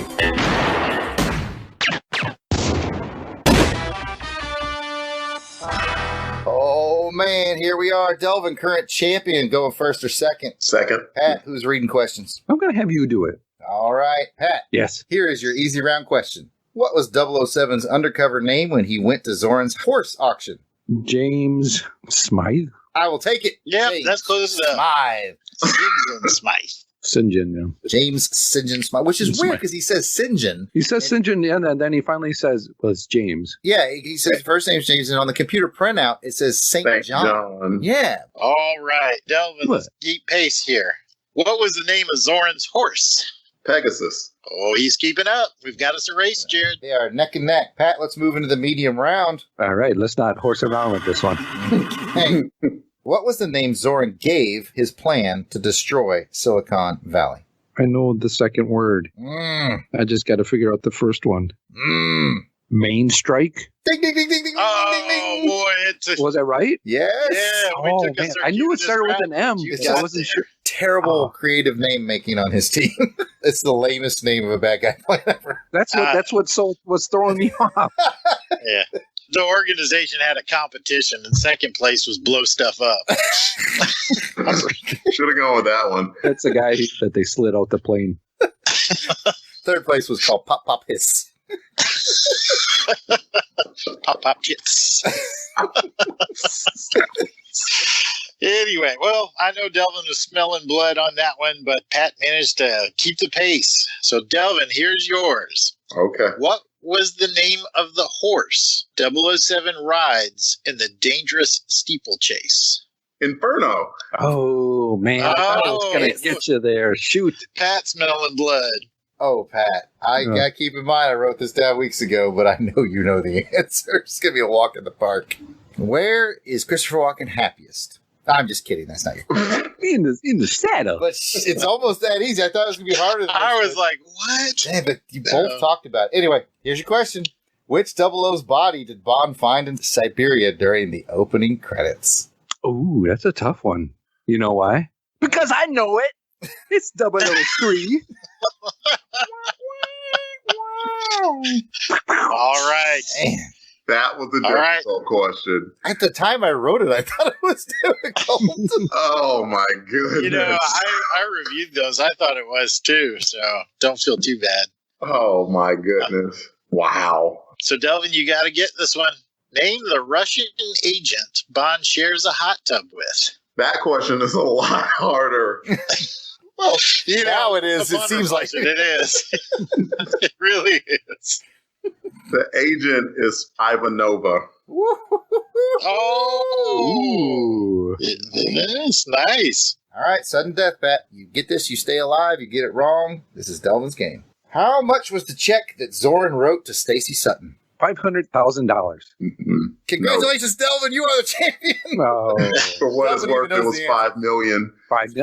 Oh man, here we are. Delvin, current champion, going first or second? Second. Pat, who's reading questions? I'm going to have you do it. All right, Pat. Yes. Here is your easy round question. What was 007's undercover name when he went to Zoran's horse auction? James Smythe? I will take it. Yeah, James that's close enough. Smythe. St. John, yeah. James St. John Smythe, which is weird because he says St. John. He says St. John, and then he finally says, well, it's James. Yeah, he says first name's James, and on the computer printout, it says St. John. Yeah. All right, Delvin, let's keep pace here. What was the name of Zoran's horse? Pegasus. Oh, he's keeping up. We've got us a race, Jarrod. They are neck and neck. Pat, let's move into the medium round. All right, let's not horse around with this one. Hey, what was the name Zoran gave his plan to destroy Silicon Valley? I know the second word. I just got to figure out the first one. Main strike? Ding, ding, ding, ding, ding, oh, ding, ding. Boy. Was that right? Yes. Yeah, oh, man. I knew it started with an M. I wasn't sure. Terrible creative name making on his team. It's the lamest name of a bad guy player ever. That's what's throwing me off. Yeah. The organization had a competition, and second place was blow stuff up. Should have gone with that one. That's the guy that they slid out the plane. Third place was called Pop Pop Hiss. Pop Pop Hits. Anyway, well, I know Delvin was smelling blood on that one, but Pat managed to keep the pace. So, Delvin, here's yours. Okay. What was the name of the horse 007 rides in the dangerous steeplechase? Inferno. Oh, man. I thought I was going to get you there. Shoot. Pat smelling blood. Oh, Pat, I got to keep in mind I wrote this down weeks ago, but I know you know the answer. It's going to be a walk in the park. Where is Christopher Walken happiest? I'm just kidding. That's not your question. In the saddle. But it's almost that easy. I thought it was going to be harder than this. I was like, what? Yeah, but you both talked about it. Anyway, here's your question. Which 00's body did Bond find in Siberia during the opening credits? Ooh, that's a tough one. You know why? Because I know it. It's 003. All right. Man. That was a difficult question. At the time I wrote it, I thought it was difficult. Oh, my goodness. You know, I reviewed those. I thought it was too, so don't feel too bad. Oh, my goodness. Wow. So, Delvin, you got to get this one. Name the Russian agent Bond shares a hot tub with. That question is a lot harder. Well, now it is. It seems like it is. It really is. The agent is Ivanova. Oh, that's nice. All right, sudden death bet. You get this, you stay alive. You get it wrong. This is Delvin's game. How much was the check that Zoran wrote to Stacey Sutton? $500,000. Congratulations, Delvin. You are the champion. No. For what it's worth, it was $5 million.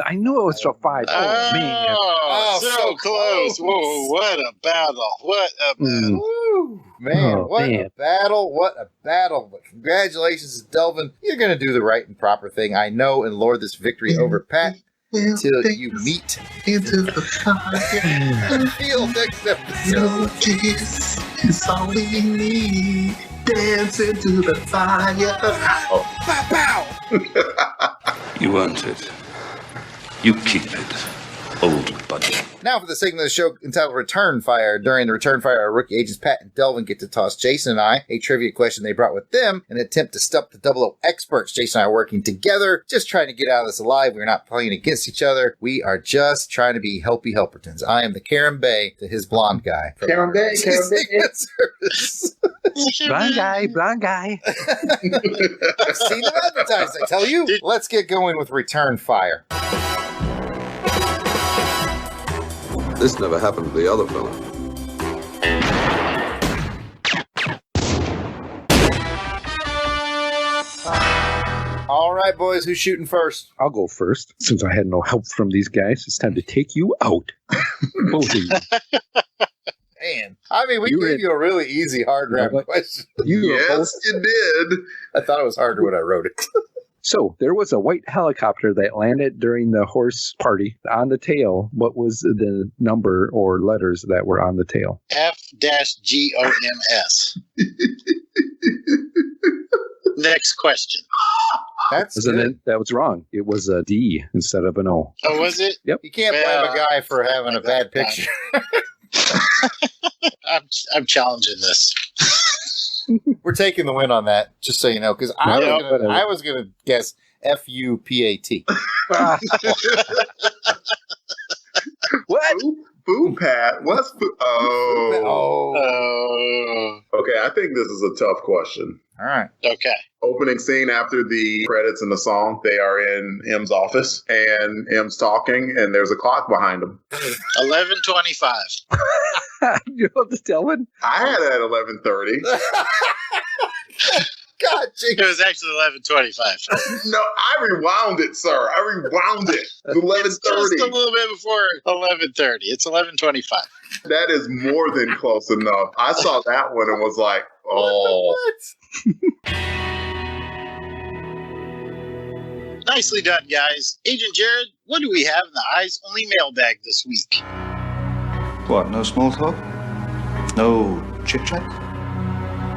I knew it was for 5. Oh, man. Oh, so close. Whoa, what a battle. What a battle. Woo. Man, a battle. What a battle. But congratulations, Delvin. You're going to do the right and proper thing. I know and lord this victory over Pat until you meet into the fire. Feel next episode. Kiss is all we need. Dance into the fire. Oh. Pow, pow. You earned it. You keep it, old buddy. Now for the segment of the show entitled Return Fire. During the Return Fire, our rookie agents Pat and Delvin get to toss Jason and I a trivia question they brought with them in an attempt to stump the 00 experts. Jason and I are working together, just trying to get out of this alive. We're not playing against each other. We are just trying to be helpy helpertons. I am the Karen Bay to his blonde guy. Karen Bay. Blind guy. I've seen them advertised, I tell you. Let's get going with Return Fire. This never happened to the other fella. All right, boys, who's shooting first? I'll go first. Since I had no help from these guys, it's time to take you out. Both of you. Man, I mean, we gave you a really easy hard rap question. Yes, you did. I thought it was harder when I wrote it. So, there was a white helicopter that landed during the horse party. On the tail, what was the number or letters that were on the tail? F-GOMS. Next question. That was wrong. It was a D instead of an O. Oh, was it? Yep. You can't blame a guy for having a bad picture. I'm challenging this. We're taking the win on that, just so you know, because I was going to guess F-U-P-A-T. What? Boo, Pat. What's boo? Oh. Okay, I think this is a tough question. All right. Okay. Opening scene after the credits in the song, they are in M's office, and M's talking, and there's a clock behind him. 11:25. You know the Delvin? I had it at 11:30. God, it was actually 11:25. No, I rewound it, sir. I rewound it. It's 11:30. It's just a little bit before 11:30. It's 11:25. That is more than close enough. I saw that one and was like, oh. Nicely done, guys. Agent Jarrod, what do we have in the Eyes Only mailbag this week? What, no small talk? No chit-chat?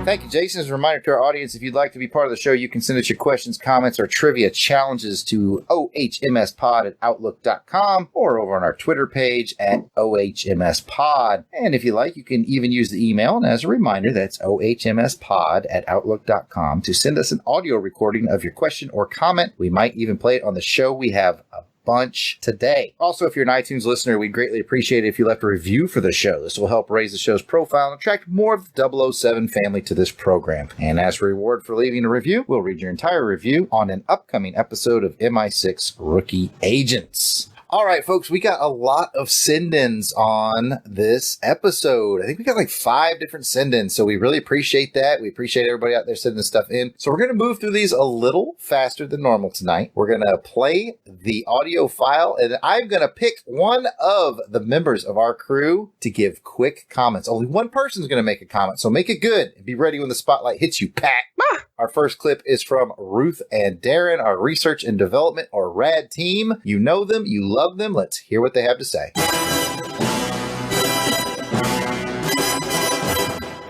Thank you, Jason. As a reminder to our audience, if you'd like to be part of the show, you can send us your questions, comments, or trivia challenges to ohmspod@outlook.com or over on our Twitter page at ohmspod. And if you like, you can even use the email. And as a reminder, that's ohmspod@outlook.com to send us an audio recording of your question or comment. We might even play it on the show. We have a bunch today. Also, if you're an iTunes listener, we'd greatly appreciate it if you left a review for the show. This will help raise the show's profile and attract more of the 007 family to this program. And as a reward for leaving a review, we'll read your entire review on an upcoming episode of MI6 Rookie Agents. All right, folks, we got a lot of send-ins on this episode. I think we got like 5 different send-ins, so we really appreciate that. We appreciate everybody out there sending stuff in. So we're going to move through these a little faster than normal tonight. We're going to play the audio file, and I'm going to pick one of the members of our crew to give quick comments. Only one person's going to make a comment, so make it good and be ready when the spotlight hits you, Pat. Our first clip is from Ruth and Darren, our research and development or RAD team. You know them, you love them. Let's hear what they have to say.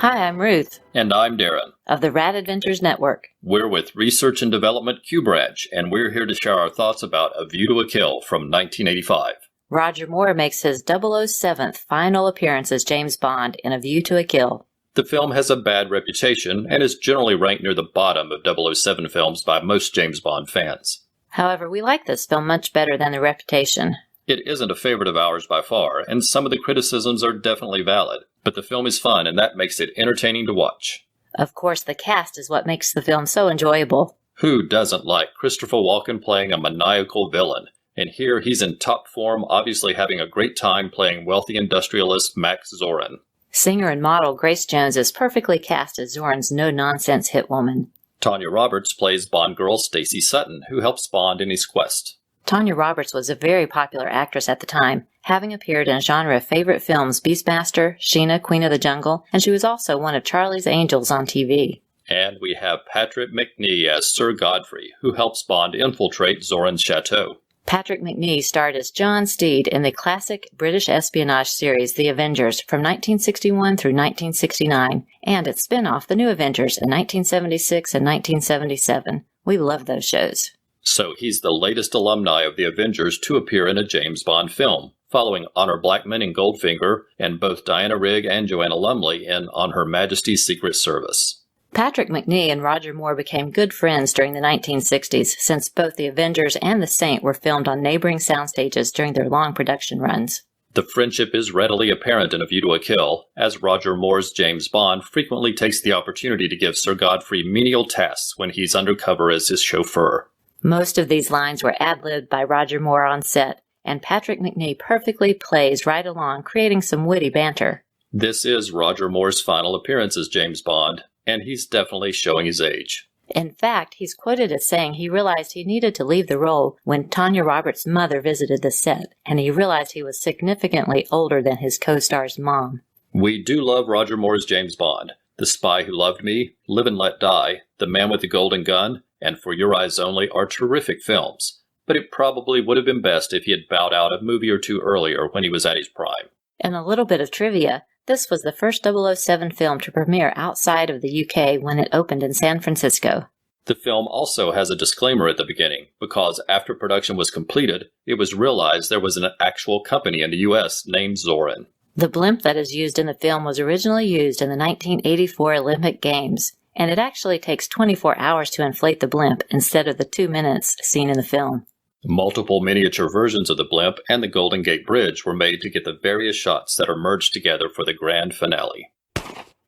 Hi, I'm Ruth. And I'm Darren. Of the Rad Adventures Network. We're with Research and Development Q Branch, and we're here to share our thoughts about A View to a Kill from 1985. Roger Moore makes his 007th final appearance as James Bond in A View to a Kill. The film has a bad reputation and is generally ranked near the bottom of 007 films by most James Bond fans. However, we like this film much better than the reputation. It isn't a favorite of ours by far, and some of the criticisms are definitely valid, but the film is fun and that makes it entertaining to watch. Of course, the cast is what makes the film so enjoyable. Who doesn't like Christopher Walken playing a maniacal villain? And here he's in top form, obviously having a great time playing wealthy industrialist Max Zorin. Singer and model Grace Jones is perfectly cast as Zorin's no-nonsense hitwoman. Tanya Roberts plays Bond girl Stacy Sutton, who helps Bond in his quest. Tanya Roberts was a very popular actress at the time, having appeared in genre favorite films Beastmaster, Sheena, Queen of the Jungle, and she was also one of Charlie's Angels on TV. And we have Patrick Mcnee as Sir Godfrey, who helps Bond infiltrate Zorin's chateau. Patrick Mcnee starred as John Steed in the classic British espionage series The Avengers from 1961 through 1969, and its spin-off The New Avengers in 1976 and 1977. We love those shows. So he's the latest alumni of The Avengers to appear in a James Bond film, following Honor Blackman in Goldfinger and both Diana Rigg and Joanna Lumley in On Her Majesty's Secret Service. Patrick Mcnee and Roger Moore became good friends during the 1960s, since both The Avengers and The Saint were filmed on neighboring soundstages during their long production runs. The friendship is readily apparent in A View to a Kill, as Roger Moore's James Bond frequently takes the opportunity to give Sir Godfrey menial tasks when he's undercover as his chauffeur. Most of these lines were ad-libbed by Roger Moore on set, and Patrick Mcnee perfectly plays right along, creating some witty banter. This is Roger Moore's final appearance as James Bond, and he's definitely showing his age. In fact, he's quoted as saying he realized he needed to leave the role when Tanya Roberts' mother visited the set, and he realized he was significantly older than his co-star's mom. We do love Roger Moore's James Bond. The Spy Who Loved Me, Live and Let Die, The Man with the Golden Gun, and For Your Eyes Only are terrific films, but it probably would have been best if he had bowed out a movie or two earlier when he was at his prime. And a little bit of trivia. This was the first 007 film to premiere outside of the UK when it opened in San Francisco. The film also has a disclaimer at the beginning, because after production was completed, it was realized there was an actual company in the US named Zorin. The blimp that is used in the film was originally used in the 1984 Olympic Games, and it actually takes 24 hours to inflate the blimp instead of the 2 minutes seen in the film. Multiple miniature versions of the blimp and the Golden Gate Bridge were made to get the various shots that are merged together for the grand finale.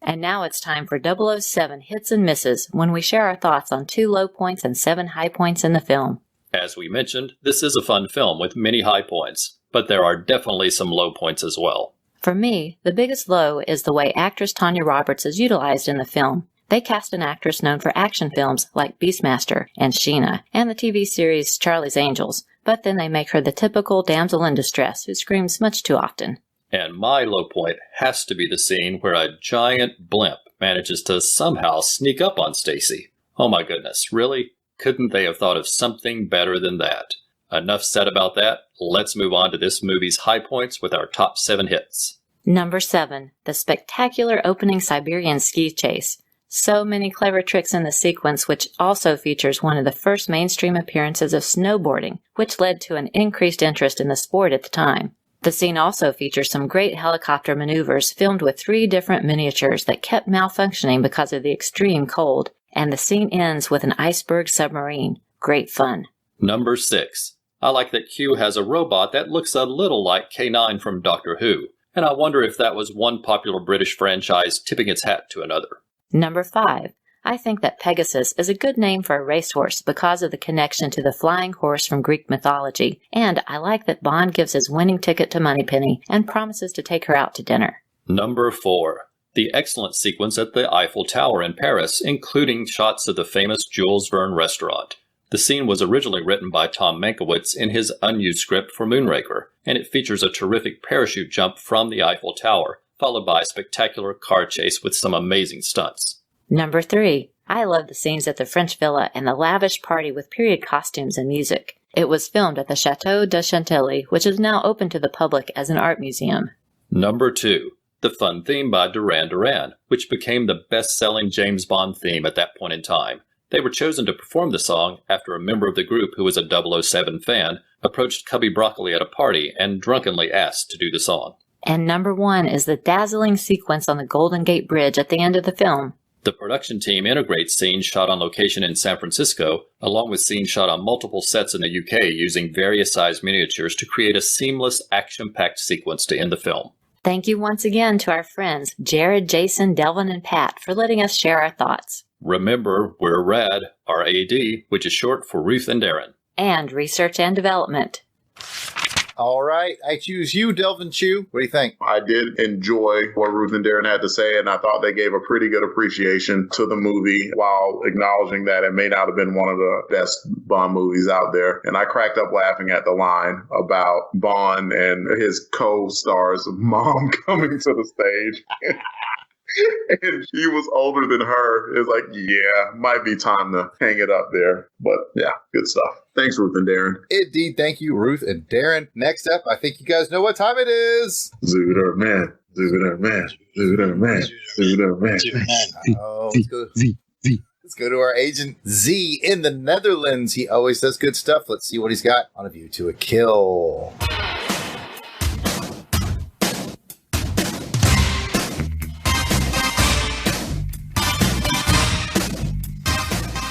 And now it's time for 007 Hits and Misses, when we share our thoughts on 2 low points and 7 high points in the film. As we mentioned, this is a fun film with many high points, but there are definitely some low points as well. For me, the biggest low is the way actress Tanya Roberts is utilized in the film. They cast an actress known for action films like Beastmaster and Sheena, and the TV series Charlie's Angels, but then they make her the typical damsel in distress who screams much too often. And my low point has to be the scene where a giant blimp manages to somehow sneak up on Stacy. Oh my goodness, really? Couldn't they have thought of something better than that? Enough said about that. Let's move on to this movie's high points with our top 7 hits. Number 7, the spectacular opening Siberian ski chase. So many clever tricks in the sequence, which also features one of the first mainstream appearances of snowboarding, which led to an increased interest in the sport at the time. The scene also features some great helicopter maneuvers filmed with 3 different miniatures that kept malfunctioning because of the extreme cold, and the scene ends with an iceberg submarine. Great fun. Number 6. I like that Q has a robot that looks a little like K9 from Doctor Who, and I wonder if that was one popular British franchise tipping its hat to another. Number 5. I think that Pegasus is a good name for a racehorse because of the connection to the flying horse from Greek mythology, and I like that Bond gives his winning ticket to Moneypenny and promises to take her out to dinner. Number 4. The excellent sequence at the Eiffel Tower in Paris, including shots of the famous Jules Verne restaurant. The scene was originally written by Tom Mankiewicz in his unused script for Moonraker, and it features a terrific parachute jump from the Eiffel Tower, followed by a spectacular car chase with some amazing stunts. Number 3. I love the scenes at the French villa and the lavish party with period costumes and music. It was filmed at the Château de Chantilly, which is now open to the public as an art museum. Number 2. The fun theme by Duran Duran, which became the best-selling James Bond theme at that point in time. They were chosen to perform the song after a member of the group who was a 007 fan approached Cubby Broccoli at a party and drunkenly asked to do the song. And number 1 is the dazzling sequence on the Golden Gate Bridge at the end of the film. The production team integrates scenes shot on location in San Francisco, along with scenes shot on multiple sets in the UK using various sized miniatures to create a seamless, action-packed sequence to end the film. Thank you once again to our friends Jarrod, Jason, Delvin, and Pat for letting us share our thoughts. Remember, we're RAD, R-A-D, which is short for Ruth and Darren. And Research and Development. All right, I choose you, Delvin Chew. What do you think? I did enjoy what Ruth and Darren had to say, and I thought they gave a pretty good appreciation to the movie while acknowledging that it may not have been one of the best Bond movies out there. And I cracked up laughing at the line about Bond and his co-star's mom coming to the stage. And she was older than her. It was like, yeah, might be time to hang it up there. But yeah, good stuff. Thanks, Ruth and Darren. Indeed, thank you, Ruth and Darren. Next up, I think you guys know what time it is. Zooter man, Zooter man, Zooter man, Zooter man. Oh, let's go to our agent Z in the Netherlands. He always does good stuff. Let's see what he's got on A View to a Kill.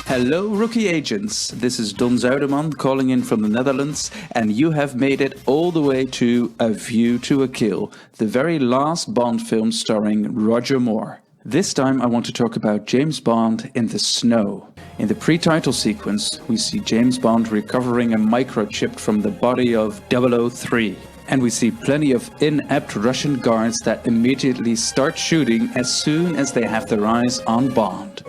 Hello, rookie agents. This is Don Zuiderman calling in from the Netherlands, and you have made it all the way to A View to a Kill, the very last Bond film starring Roger Moore. This time I want to talk about James Bond in the snow. In the pre-title sequence, we see James Bond recovering a microchip from the body of 003. And we see plenty of inept Russian guards that immediately start shooting as soon as they have their eyes on Bond.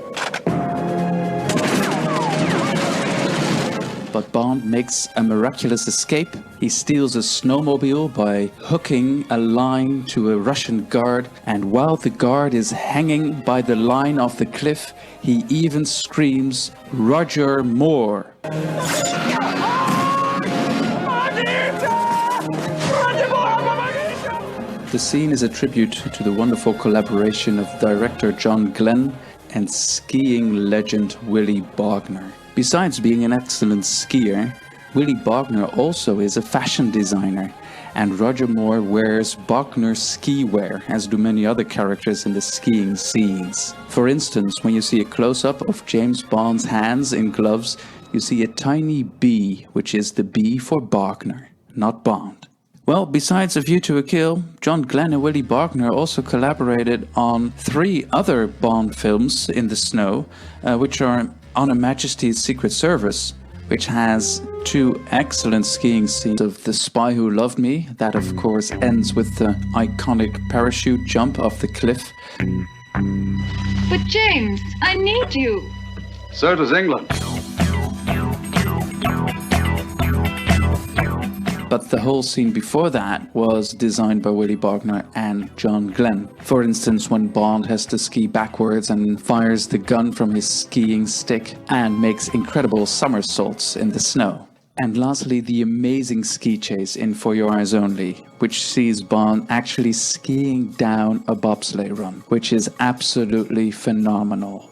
But Bond makes a miraculous escape. He steals a snowmobile by hooking a line to a Russian guard, and while the guard is hanging by the line of the cliff, he even screams, "Roger Moore!" The scene is a tribute to the wonderful collaboration of director John Glenn and skiing legend Willy Bogner. Besides being an excellent skier, Willy Bogner also is a fashion designer, and Roger Moore wears Bogner ski wear, as do many other characters in the skiing scenes. For instance, when you see a close-up of James Bond's hands in gloves, you see a tiny B, which is the B for Bogner, not Bond. Well, besides A View to a Kill, John Glenn and Willy Bogner also collaborated on 3 other Bond films in the snow, which are on a Majesty's Secret Service, which has 2 excellent skiing scenes of The Spy Who Loved Me, that of course ends with the iconic parachute jump off the cliff. But James, I need you. So does England. But the whole scene before that was designed by Willy Bogner and John Glenn. For instance, when Bond has to ski backwards and fires the gun from his skiing stick and makes incredible somersaults in the snow. And lastly, the amazing ski chase in For Your Eyes Only, which sees Bond actually skiing down a bobsleigh run, which is absolutely phenomenal.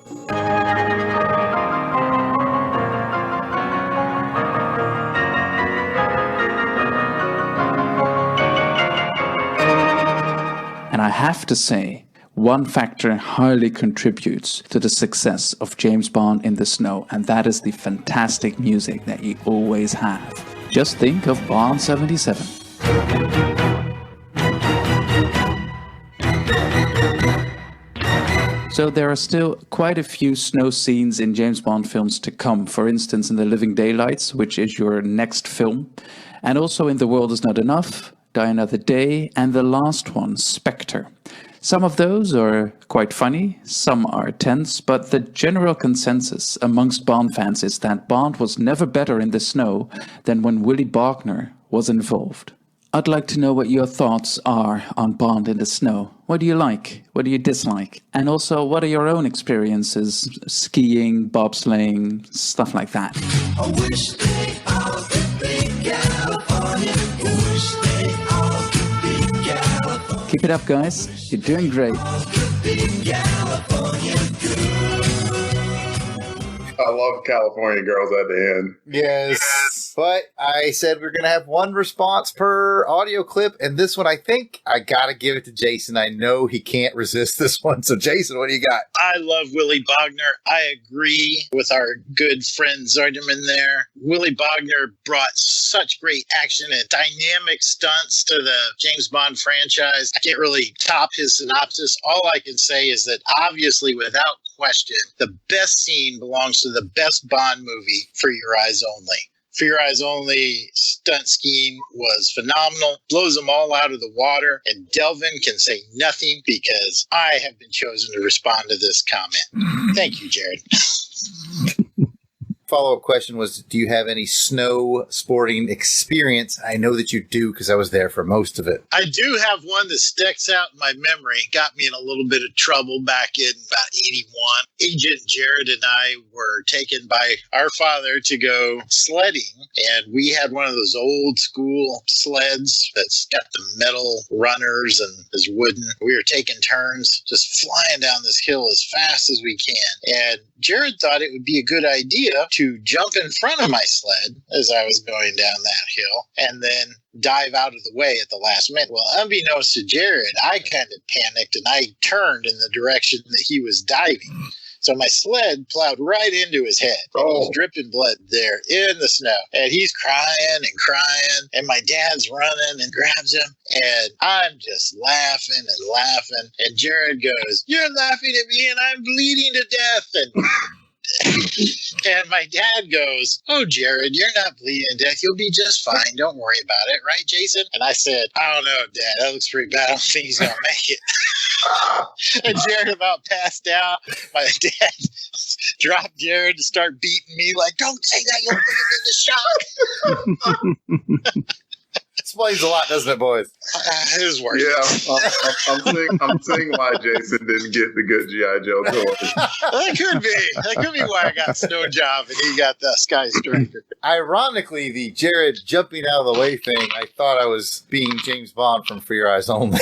And I have to say, one factor highly contributes to the success of James Bond in the snow, and that is the fantastic music that you always have. Just think of Bond 77. So there are still quite a few snow scenes in James Bond films to come. For instance, in The Living Daylights, which is your next film. And also in The World Is Not Enough, Die Another Day, and the last one, Spectre. Some of those are quite funny, some are tense, but the general consensus amongst Bond fans is that Bond was never better in the snow than when Willy Bogner was involved. I'd like to know what your thoughts are on Bond in the snow. What do you like? What do you dislike? And also, what are your own experiences skiing, bobsleighing, stuff like that? I wish they all could be California. I wish they all could be California. Keep it up, guys. You're doing great. I love California Girls at the end. Yes. But I said we're going to have one response per audio clip. And this one, I think I got to give it to Jason. I know he can't resist this one. So, Jason, what do you got? I love Willy Bogner. I agree with our good friend Zarderman there. Willy Bogner brought such great action and dynamic stunts to the James Bond franchise. I can't really top his synopsis. All I can say is that obviously, without question, the best scene belongs to the best Bond movie, For Your Eyes Only. For Your Eyes Only stunt scheme was phenomenal, blows them all out of the water, and Delvin can say nothing because I have been chosen to respond to this comment. Thank you, Jarrod. Follow-up question was, do you have any snow sporting experience? I know that you do because I was there for most of it. I do have one that sticks out in my memory. Got me in a little bit of trouble back in about 81. Agent Jarrod and I were taken by our father to go sledding, and we had one of those old school sleds that's got the metal runners and is wooden. We were taking turns just flying down this hill as fast as we can, and Jarrod thought it would be a good idea to jump in front of my sled as I was going down that hill and then dive out of the way at the last minute. Well, unbeknownst to Jarrod, I kind of panicked and I turned in the direction that he was diving. So my sled plowed right into his head. And he was dripping blood there in the snow. And he's crying and crying. And my dad's running and grabs him. And I'm just laughing and laughing. And Jarrod goes, "You're laughing at me and I'm bleeding to death." And my dad goes, "Oh, Jarrod, you're not bleeding to death. You'll be just fine. Don't worry about it. Right, Jason?" And I said, "I don't know, Dad. That looks pretty bad. I don't think he's going to make it." And Jarrod about passed out. My dad dropped Jarrod to start beating me like, "Don't say that. You'll put him in the shock." Explains a lot, doesn't it, boys? It was worth it. I'm seeing why Jason didn't get the good G.I. Joe toys. That could be why I got Snow Job and he got the Sky Striker. Ironically, the Jarrod jumping out of the way thing, I thought I was being James Bond from For Your Eyes Only.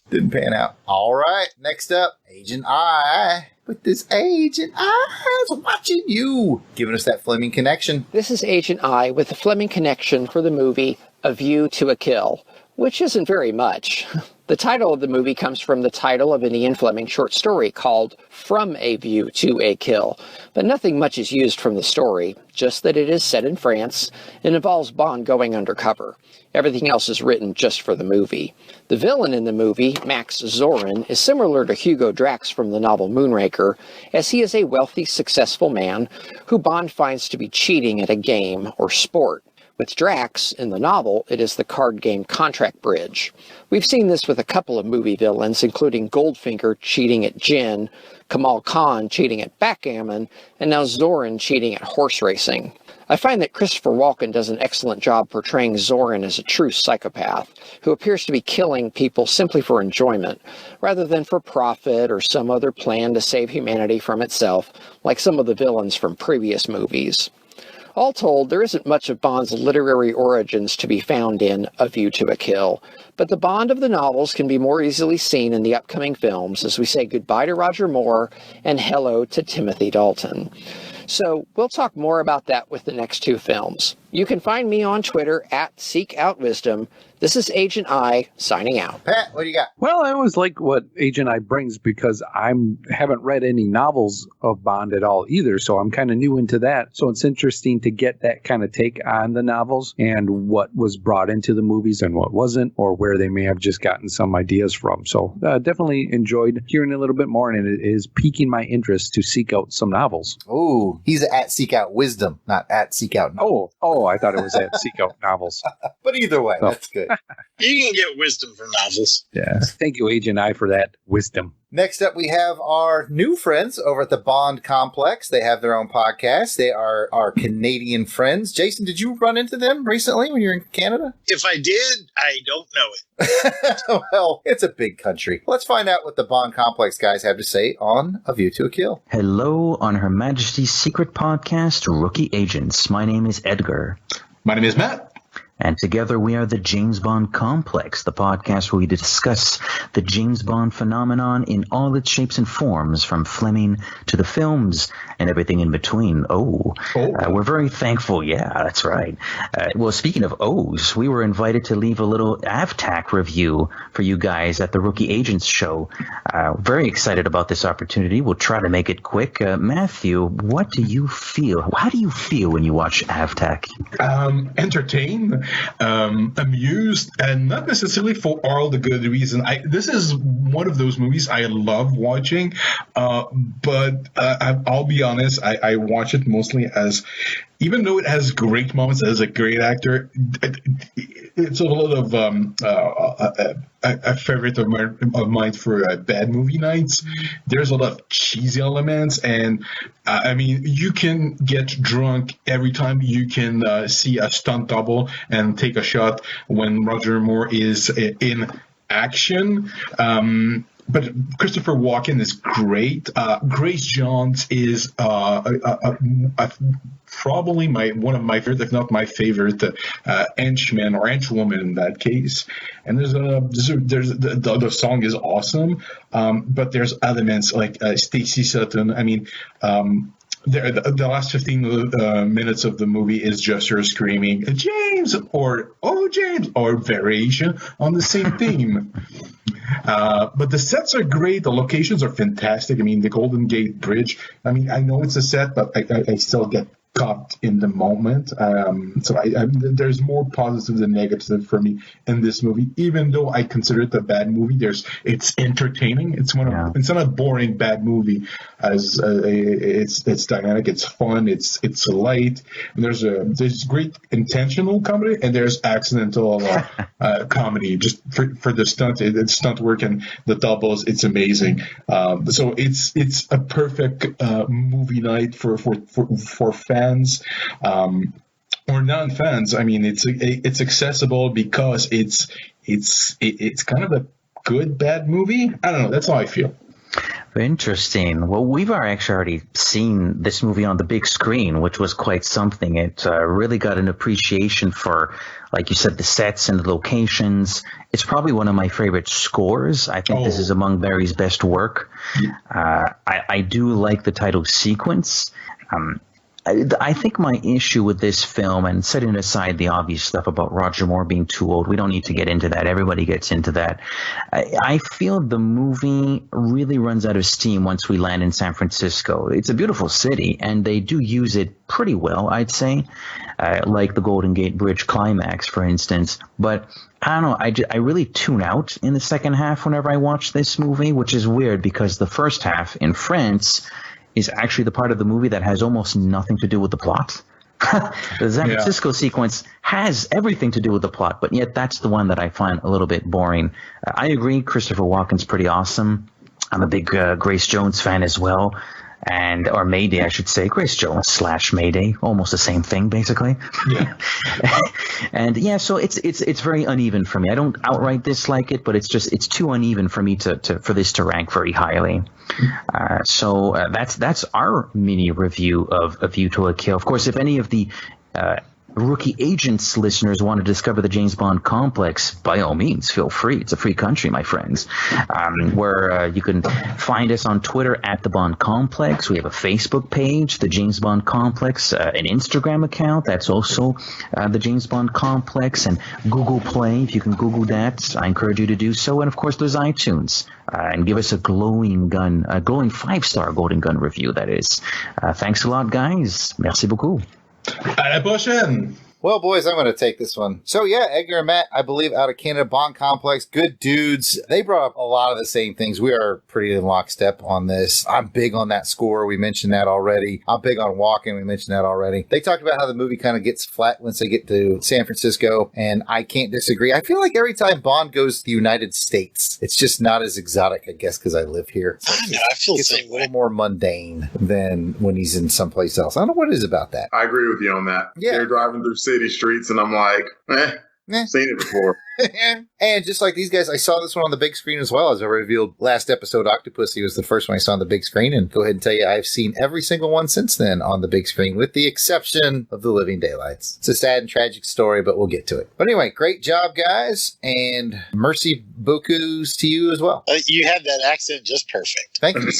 Didn't pan out. All right, next up, Agent I. With this Agent I's watching you. Giving us that Fleming connection. This is Agent I with the Fleming connection for the movie A View to a Kill, which isn't very much. The title of the movie comes from the title of an Ian Fleming short story called From a View to a Kill, but nothing much is used from the story, just that it is set in France and involves Bond going undercover. Everything else is written just for the movie. The villain in the movie, Max Zorin, is similar to Hugo Drax from the novel Moonraker, as he is a wealthy, successful man who Bond finds to be cheating at a game or sport. With Drax, in the novel, it is the card game Contract Bridge. We've seen this with a couple of movie villains, including Goldfinger cheating at gin, Kamal Khan cheating at backgammon, and now Zorin cheating at horse racing. I find that Christopher Walken does an excellent job portraying Zorin as a true psychopath, who appears to be killing people simply for enjoyment, rather than for profit or some other plan to save humanity from itself, like some of the villains from previous movies. All told, there isn't much of Bond's literary origins to be found in A View to a Kill, but the Bond of the novels can be more easily seen in the upcoming films as we say goodbye to Roger Moore and hello to Timothy Dalton. So we'll talk more about that with the next two films. You can find me on Twitter at SeekOutWisdom. This is Agent I signing out. Pat, what do you got? Well, I always like what Agent I brings because I haven't read any novels of Bond at all either, so I'm kind of new into that. So it's interesting to get that kind of take on the novels and what was brought into the movies and what wasn't, or where they may have just gotten some ideas from. So definitely enjoyed hearing a little bit more, and it is piquing my interest to seek out some novels. Oh, he's at Seek Out Wisdom, not at Seek Out Novels. Oh, I thought it was at Seek Out Novels. But either way, that's good. You can get wisdom from novels. Yeah. Thank you, Agent I, for that wisdom. Next up, we have our new friends over at the Bond Complex. They have their own podcast. They are our Canadian friends. Jason, did you run into them recently when you were in Canada? If I did, I don't know it. Well, it's a big country. Let's find out what the Bond Complex guys have to say on A View to a Kill. Hello on Her Majesty's secret podcast, Rookie Agents. My name is Edgar. My name is Matt. And together we are the James Bond Complex, the podcast where we discuss the James Bond phenomenon in all its shapes and forms, from Fleming to the films and everything in between. We're very thankful. Yeah, that's right. Well, speaking of O's, we were invited to leave a little AvTac review for you guys at the Rookie Agents show. Very excited about this opportunity. We'll try to make it quick. Matthew, what do you feel? How do you feel when you watch AvTac? Entertained. Amused, and not necessarily for all the good reason. This is one of those movies I love watching, but I'll be honest, I watch it mostly as, even though it has great moments as a great actor, it's a lot of a favorite of mine for bad movie nights. There's a lot of cheesy elements, and I mean, you can get drunk every time you can see a stunt double and take a shot when Roger Moore is in action. But Christopher Walken is great. Grace Jones is probably one of my favorite, if not my favorite, henchman or henchwoman in that case. And the song is awesome, but there's elements like Stacey Sutton. I mean, the last 15 minutes of the movie is just her screaming James or oh James or variation on the same theme. But the sets are great. The locations are fantastic. I mean, the Golden Gate Bridge. I mean, I know it's a set, but I still get caught in the moment. So there's more positive than negative for me in this movie, even though I consider it a bad movie. It's entertaining. It's it's not a boring bad movie. As it's dynamic, it's fun, it's light. And there's great intentional comedy, and there's accidental comedy. Just for the stunt work and the doubles, it's amazing. So it's a perfect movie night for fans. Or non-fans. I mean, it's accessible because it's kind of a good bad movie. I don't know. That's how I feel. Interesting. Well, we've actually already seen this movie on the big screen, which was quite something. It really got an appreciation for, like you said, the sets and the locations. It's probably one of my favorite scores. I think this is among Barry's best work. I do like the title sequence. I think my issue with this film, and setting aside the obvious stuff about Roger Moore being too old, we don't need to get into that. Everybody gets into that. I feel the movie really runs out of steam once we land in San Francisco. It's a beautiful city, and they do use it pretty well, I'd say, like the Golden Gate Bridge climax, for instance. But I don't know, I really tune out in the second half whenever I watch this movie, which is weird because the first half in France is actually the part of the movie that has almost nothing to do with the plot. The San Francisco sequence has everything to do with the plot, but yet that's the one that I find a little bit boring. I agree, Christopher Walken's pretty awesome. I'm a big Grace Jones fan as well. Or Mayday, I should say. Grace Jones / Mayday, almost the same thing, basically. Yeah. And yeah, so it's very uneven for me. I don't outright dislike it, but it's too uneven for me for this to rank very highly. So that's our mini review of A View to a Kill. Of course, if any of the Rookie Agents listeners want to discover the James Bond complex, by all means, feel free. It's a free country, my friends, where you can find us on Twitter at The Bond Complex. We have a Facebook page, The James Bond Complex, an Instagram account. That's also The James Bond Complex, and Google Play. If you can Google that, I encourage you to do so. And, of course, there's iTunes. And give us a glowing 5-star Golden Gun review, that is. Thanks a lot, guys. Merci beaucoup. À la prochaine! Well, boys, I'm going to take this one. So, yeah, Edgar and Matt, I believe, out of Canada, Bond Complex, good dudes. They brought up a lot of the same things. We are pretty in lockstep on this. I'm big on that score. We mentioned that already. I'm big on walking. We mentioned that already. They talked about how the movie kind of gets flat once they get to San Francisco, and I can't disagree. I feel like every time Bond goes to the United States, it's just not as exotic, I guess, because I live here. So I feel the same way. It's a little more mundane than when he's in someplace else. I don't know what it is about that. I agree with you on that. Yeah. They're driving through city streets, and I'm like, seen it before. And just like these guys, I saw this one on the big screen as well. As I revealed last episode, Octopussy was the first one I saw on the big screen. And go ahead and tell you, I've seen every single one since then on the big screen, with the exception of The Living Daylights. It's a sad and tragic story, but we'll get to it. But anyway, great job, guys. And merci beaucoup to you as well. You had that accent just perfect. Thank you.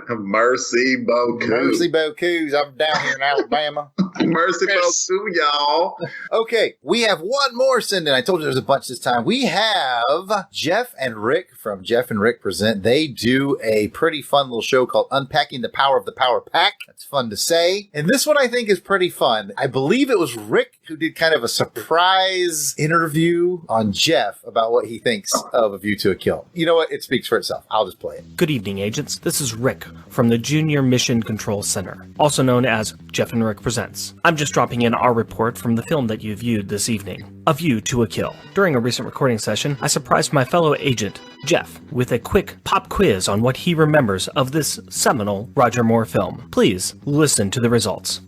Merci beaucoup. Merci beaucoup. I'm down here in Alabama. Merci beaucoup, y'all. Okay, we have one more send-in. I told you there's a bunch this time. We have Jeff and Rick from Jeff and Rick Present. They do a pretty fun little show called Unpacking the Power of the Power Pack. That's fun to say. And this one I think is pretty fun. I believe it was Rick who did kind of a surprise interview on Jeff about what he thinks of A View to a Kill. You know what? It speaks for itself. I'll just play it. Good evening, agents. This is Rick from the Junior Mission Control Center, also known as Jeff and Rick Presents. I'm just dropping in our report from the film that you viewed this evening, A View to a Kill. During a recent recording session, I surprised my fellow agent, Jeff, with a quick pop quiz on what he remembers of this seminal Roger Moore film. Please listen to the results.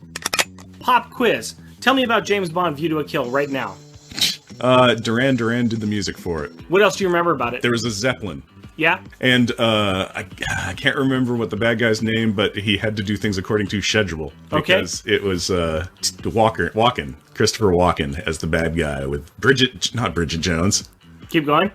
Pop quiz. Tell me about James Bond View to a Kill right now. Duran Duran did the music for it. What else do you remember about it? There was a Zeppelin. Yeah? And I can't remember what the bad guy's name, but he had to do things according to schedule. Because it was Christopher Walken as the bad guy with not Bridget Jones. Keep going.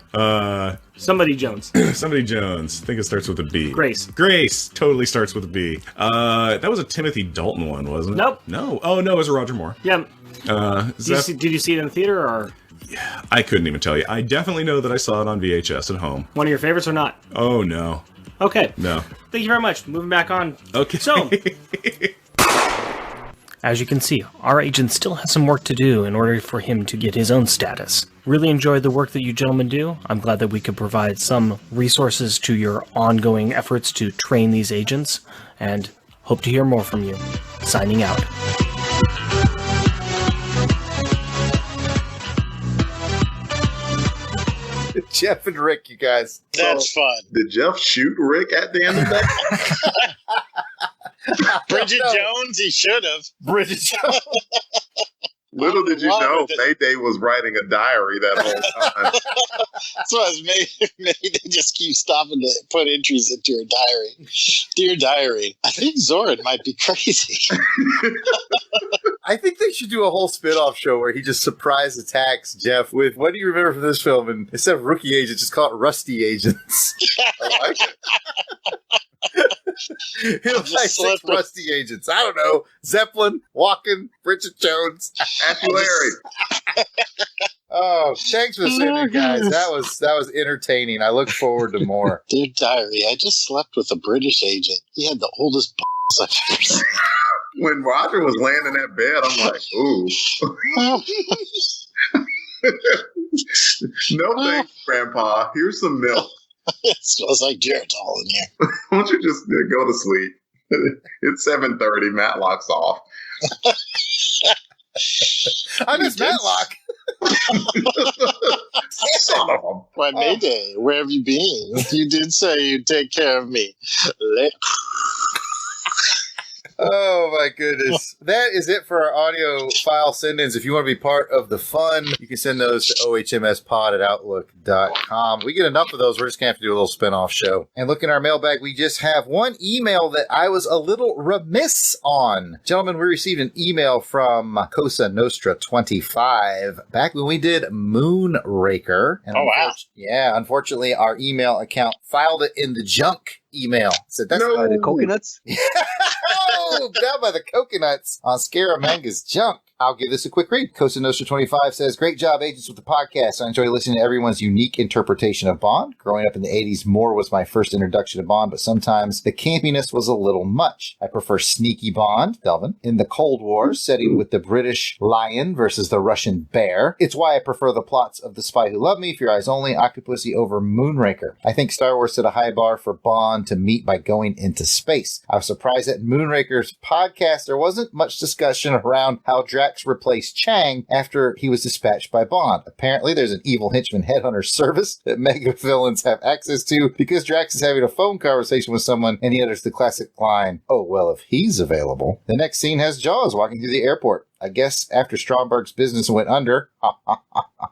Somebody Jones. Somebody Jones. I think it starts with a B. Grace. Grace totally starts with a B. That was a Timothy Dalton one, wasn't it? Nope. No. Oh, no, it was a Roger Moore. Yeah. Did you see it in the theater, or? Yeah, I couldn't even tell you. I definitely know that I saw it on VHS at home. One of your favorites or not? Oh, no. Okay. No. Thank you very much. Moving back on. Okay. So, as you can see, our agent still has some work to do in order for him to get his own status. Really enjoyed the work that you gentlemen do. I'm glad that we could provide some resources to your ongoing efforts to train these agents, and hope to hear more from you. Signing out. Jeff and Rick, you guys. That's fun. Did Jeff shoot Rick at the end of that? Bridget Jones, he should have. Bridget Jones. Little did you know, Mayday was writing a diary that whole time. That's why I was made to just keep stopping to put entries into her diary. Dear diary, I think Zoran might be crazy. I think they should do a whole spin-off show where he just surprise attacks Jeff with, what do you remember from this film? And instead of Rookie Agents, just call it Rusty Agents. I like it. He'll play 6 Rusty Agents. I don't know. Zeppelin, Walken, Bridget Jones. Happy Larry. Oh, thanks for sending, guys. That was entertaining. I look forward to more. Dear diary, I just slept with a British agent. He had the oldest I've ever seen. When Roger was laying in that bed, I'm like, ooh. No thanks, Grandpa. Here's some milk. It smells like Geritol in here. Why don't you just go to sleep? It's 7:30. Matlock's off. I miss Matlock. Son of a... Why, Mayday, where have you been? You did say you'd take care of me. Oh my goodness. That is it for our audio file send-ins. If you want to be part of the fun, you can send those to ohmspod@outlook.com. We get enough of those, we're just going to have to do a little spin-off show. And look in our mailbag, we just have one email that I was a little remiss on. Gentlemen, we received an email from Cosa Nostra 25 back when we did Moonraker. And wow. Yeah, unfortunately, our email account filed it in the junk email. So that's By the coconuts? Oh, down by the coconuts on Scaramanga's junk. I'll give this a quick read. Cosa Nostra 25 says, great job, agents, with the podcast. I enjoy listening to everyone's unique interpretation of Bond. Growing up in the 80s, Moore was my first introduction to Bond, but sometimes the campiness was a little much. I prefer sneaky Bond, Delvin, in the Cold War setting with the British lion versus the Russian bear. It's why I prefer the plots of The Spy Who Loved Me, For Your Eyes Only, Octopussy over Moonraker. I think Star Wars set a high bar for Bond to meet by going into space. I was surprised that in Moonraker's podcast there wasn't much discussion around how Drax replaced Chang after he was dispatched by Bond. Apparently, there's an evil henchman headhunter service that mega villains have access to because Drax is having a phone conversation with someone and he utters the classic line, oh, well, if he's available. The next scene has Jaws walking through the airport. I guess after Stromberg's business went under,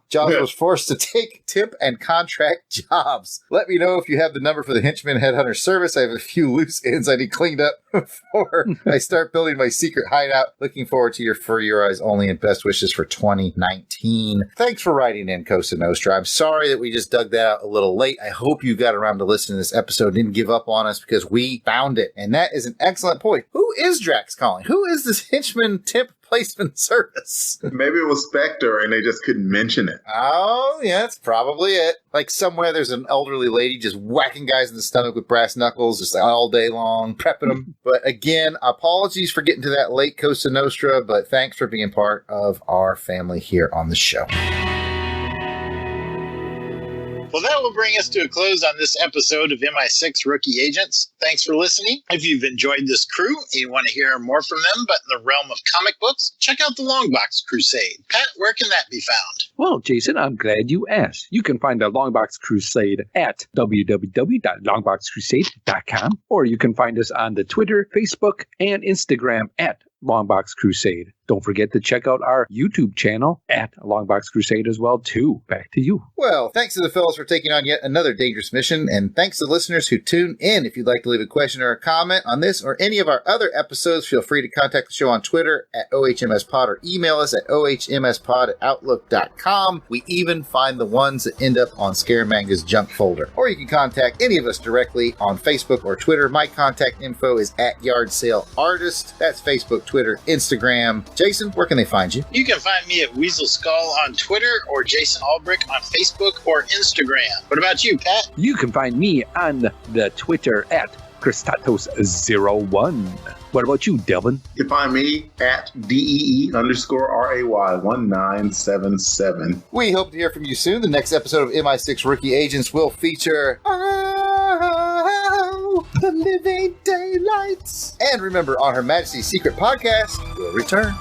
Jaws was forced to take temp and contract jobs. Let me know if you have the number for the Henchman Headhunter service. I have a few loose ends I need cleaned up before I start building my secret hideout. Looking forward to your For Your Eyes Only and best wishes for 2019. Thanks for writing in, Cosa Nostra. I'm sorry that we just dug that out a little late. I hope you got around to listening to this episode and didn't give up on us because we found it. And that is an excellent point. Who is Drax calling? Who is this Henchman temp placement service? Maybe it was Spectre and they just couldn't mention it. Oh, yeah, that's probably it. Like somewhere there's an elderly lady just whacking guys in the stomach with brass knuckles just all day long, prepping them. But again, apologies for getting to that late, Cosa Nostra, but thanks for being part of our family here on the show. Well, that will bring us to a close on this episode of MI6 Rookie Agents. Thanks for listening. If you've enjoyed this crew and you want to hear more from them, but in the realm of comic books, check out the Longbox Crusade. Pat, where can that be found? Well, Jason, I'm glad you asked. You can find the Longbox Crusade at www.longboxcrusade.com, or you can find us on the Twitter, Facebook, and Instagram at Longbox Crusade. Don't forget to check out our YouTube channel at Longbox Crusade as well, too. Back to you. Well, thanks to the fellows for taking on yet another dangerous mission, and thanks to listeners who tune in. If you'd like to leave a question or a comment on this or any of our other episodes, feel free to contact the show on Twitter at OHMSPod or email us at ohmspod@outlook.com. We even find the ones that end up on Scaramanga's junk folder. Or you can contact any of us directly on Facebook or Twitter. My contact info is at Yard Sale Artist. That's Facebook, Twitter, Instagram. Jason, where can they find you? You can find me at Weasel Skull on Twitter or Jason Alberich on Facebook or Instagram. What about you, Pat? You can find me on the Twitter at Christatos01. What about you, Delvin? You can find me at DEE_RAY1977. We hope to hear from you soon. The next episode of MI6 Rookie Agents will feature the Living Daylights. And remember, on Her Majesty's Secret Podcast, we'll return.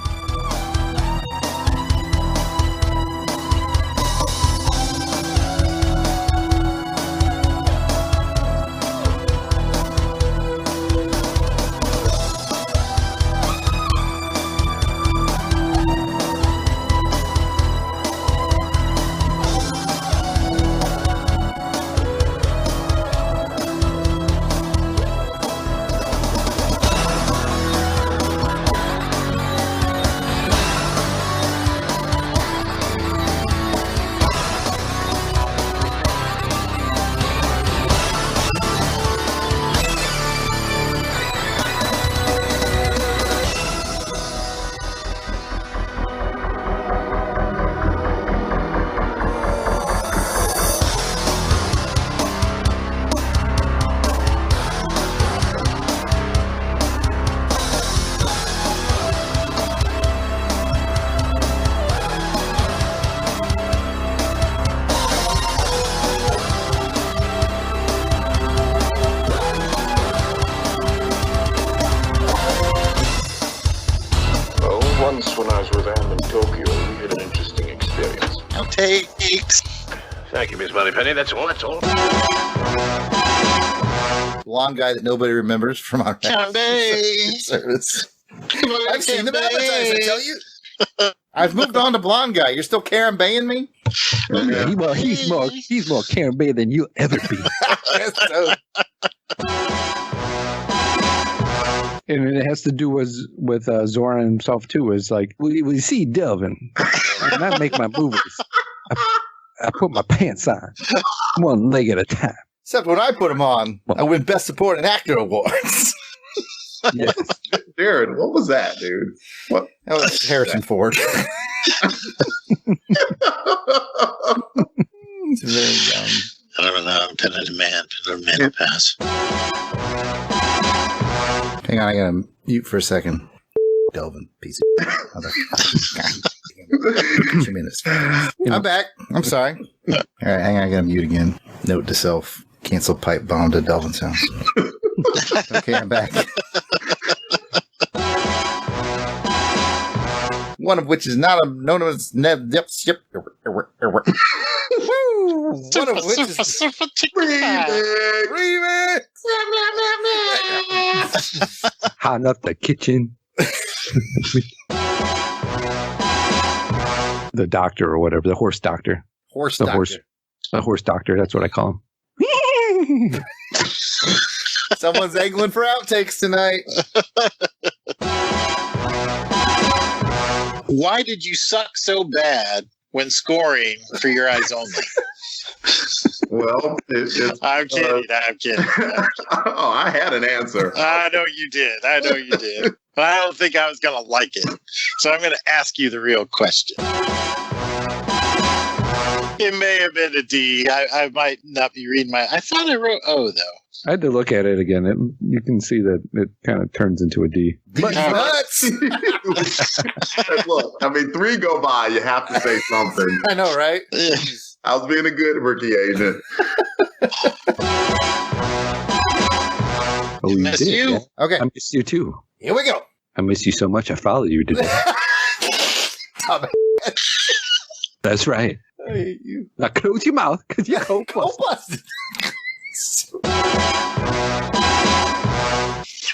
Thank you, Miss Moneypenny. That's all. blonde guy that nobody remembers from our Campbell. service. I've seen them advertised, I tell you. I've moved on to blonde guy. You're still Karen baying me? He's more Karen Bay than you'll ever be. And it has to do with Zoran himself too. Is like we see Delvin, and I make my movies. I put my pants on, one leg at a time. Except when I put them on, I win Best Supporting Actor awards. Yes. Jarrod, what was that, dude? What? That was Harrison Ford. It's very young. I don't know. I'm putting a man to pass. Hang on, I gotta mute for a second. Delvin, piece of I'm back. I'm sorry. All right, hang on, I gotta mute again. Note to self: cancel pipe bomb to Delvin's house. Okay, I'm back. One of which is not known as One of which is remix. Hot up the kitchen. The doctor or whatever, the horse doctor. The horse doctor, that's what I call him. Someone's angling for outtakes tonight. Why did you suck so bad when scoring For Your Eyes Only? Well, I'm kidding. Oh, I had an answer. I know you did. But I don't think I was going to like it. So I'm going to ask you the real question. It may have been a D. I might not be reading I thought I wrote O, though. I had to look at it again. You can see that it kind of turns into a D. Nuts! Look, I mean, 3 go by, you have to say something. I know, right? I was being a good rookie agent. Oh, you miss did? you. Yeah. Okay. I miss you too. Here we go. I miss you so much I follow you today. That's right. I hate you. Now close your mouth because you're cold busted.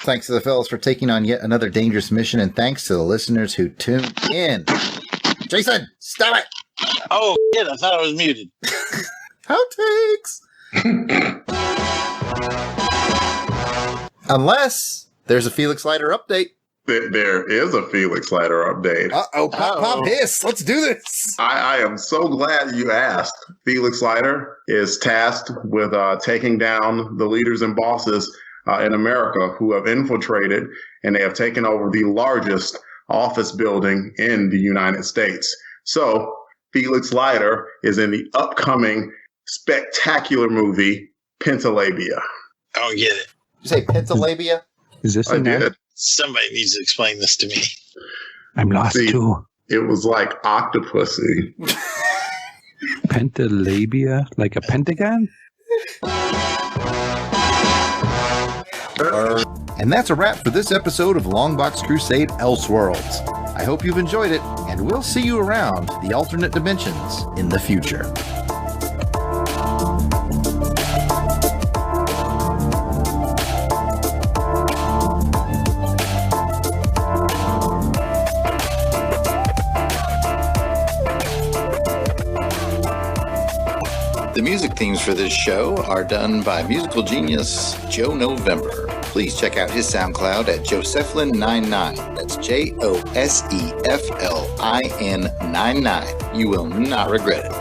Thanks to the fellas for taking on yet another dangerous mission, and thanks to the listeners who tuned in. Jason, stop it! Oh, shit, I thought I was muted. Outtakes! Unless there's a Felix Leiter update. There is a Felix Leiter update. Uh-oh, pop hiss. Let's do this. I am so glad you asked. Felix Leiter is tasked with taking down the leaders and bosses in America who have infiltrated, and they have taken over the largest office building in the United States. So Felix Leiter is in the upcoming spectacular movie, Pentalabia. I don't get it. You say Pentalabia? Is this I did. Somebody needs to explain this to me. I'm lost too. It was like Octopussy. Pentalabia? Like a pentagon? And that's a wrap for this episode of Longbox Crusade Elseworlds. I hope you've enjoyed it, and we'll see you around the alternate dimensions in the future. The music themes for this show are done by musical genius Joe November. Please check out his SoundCloud at Josephline99. That's Josephline99. You will not regret it.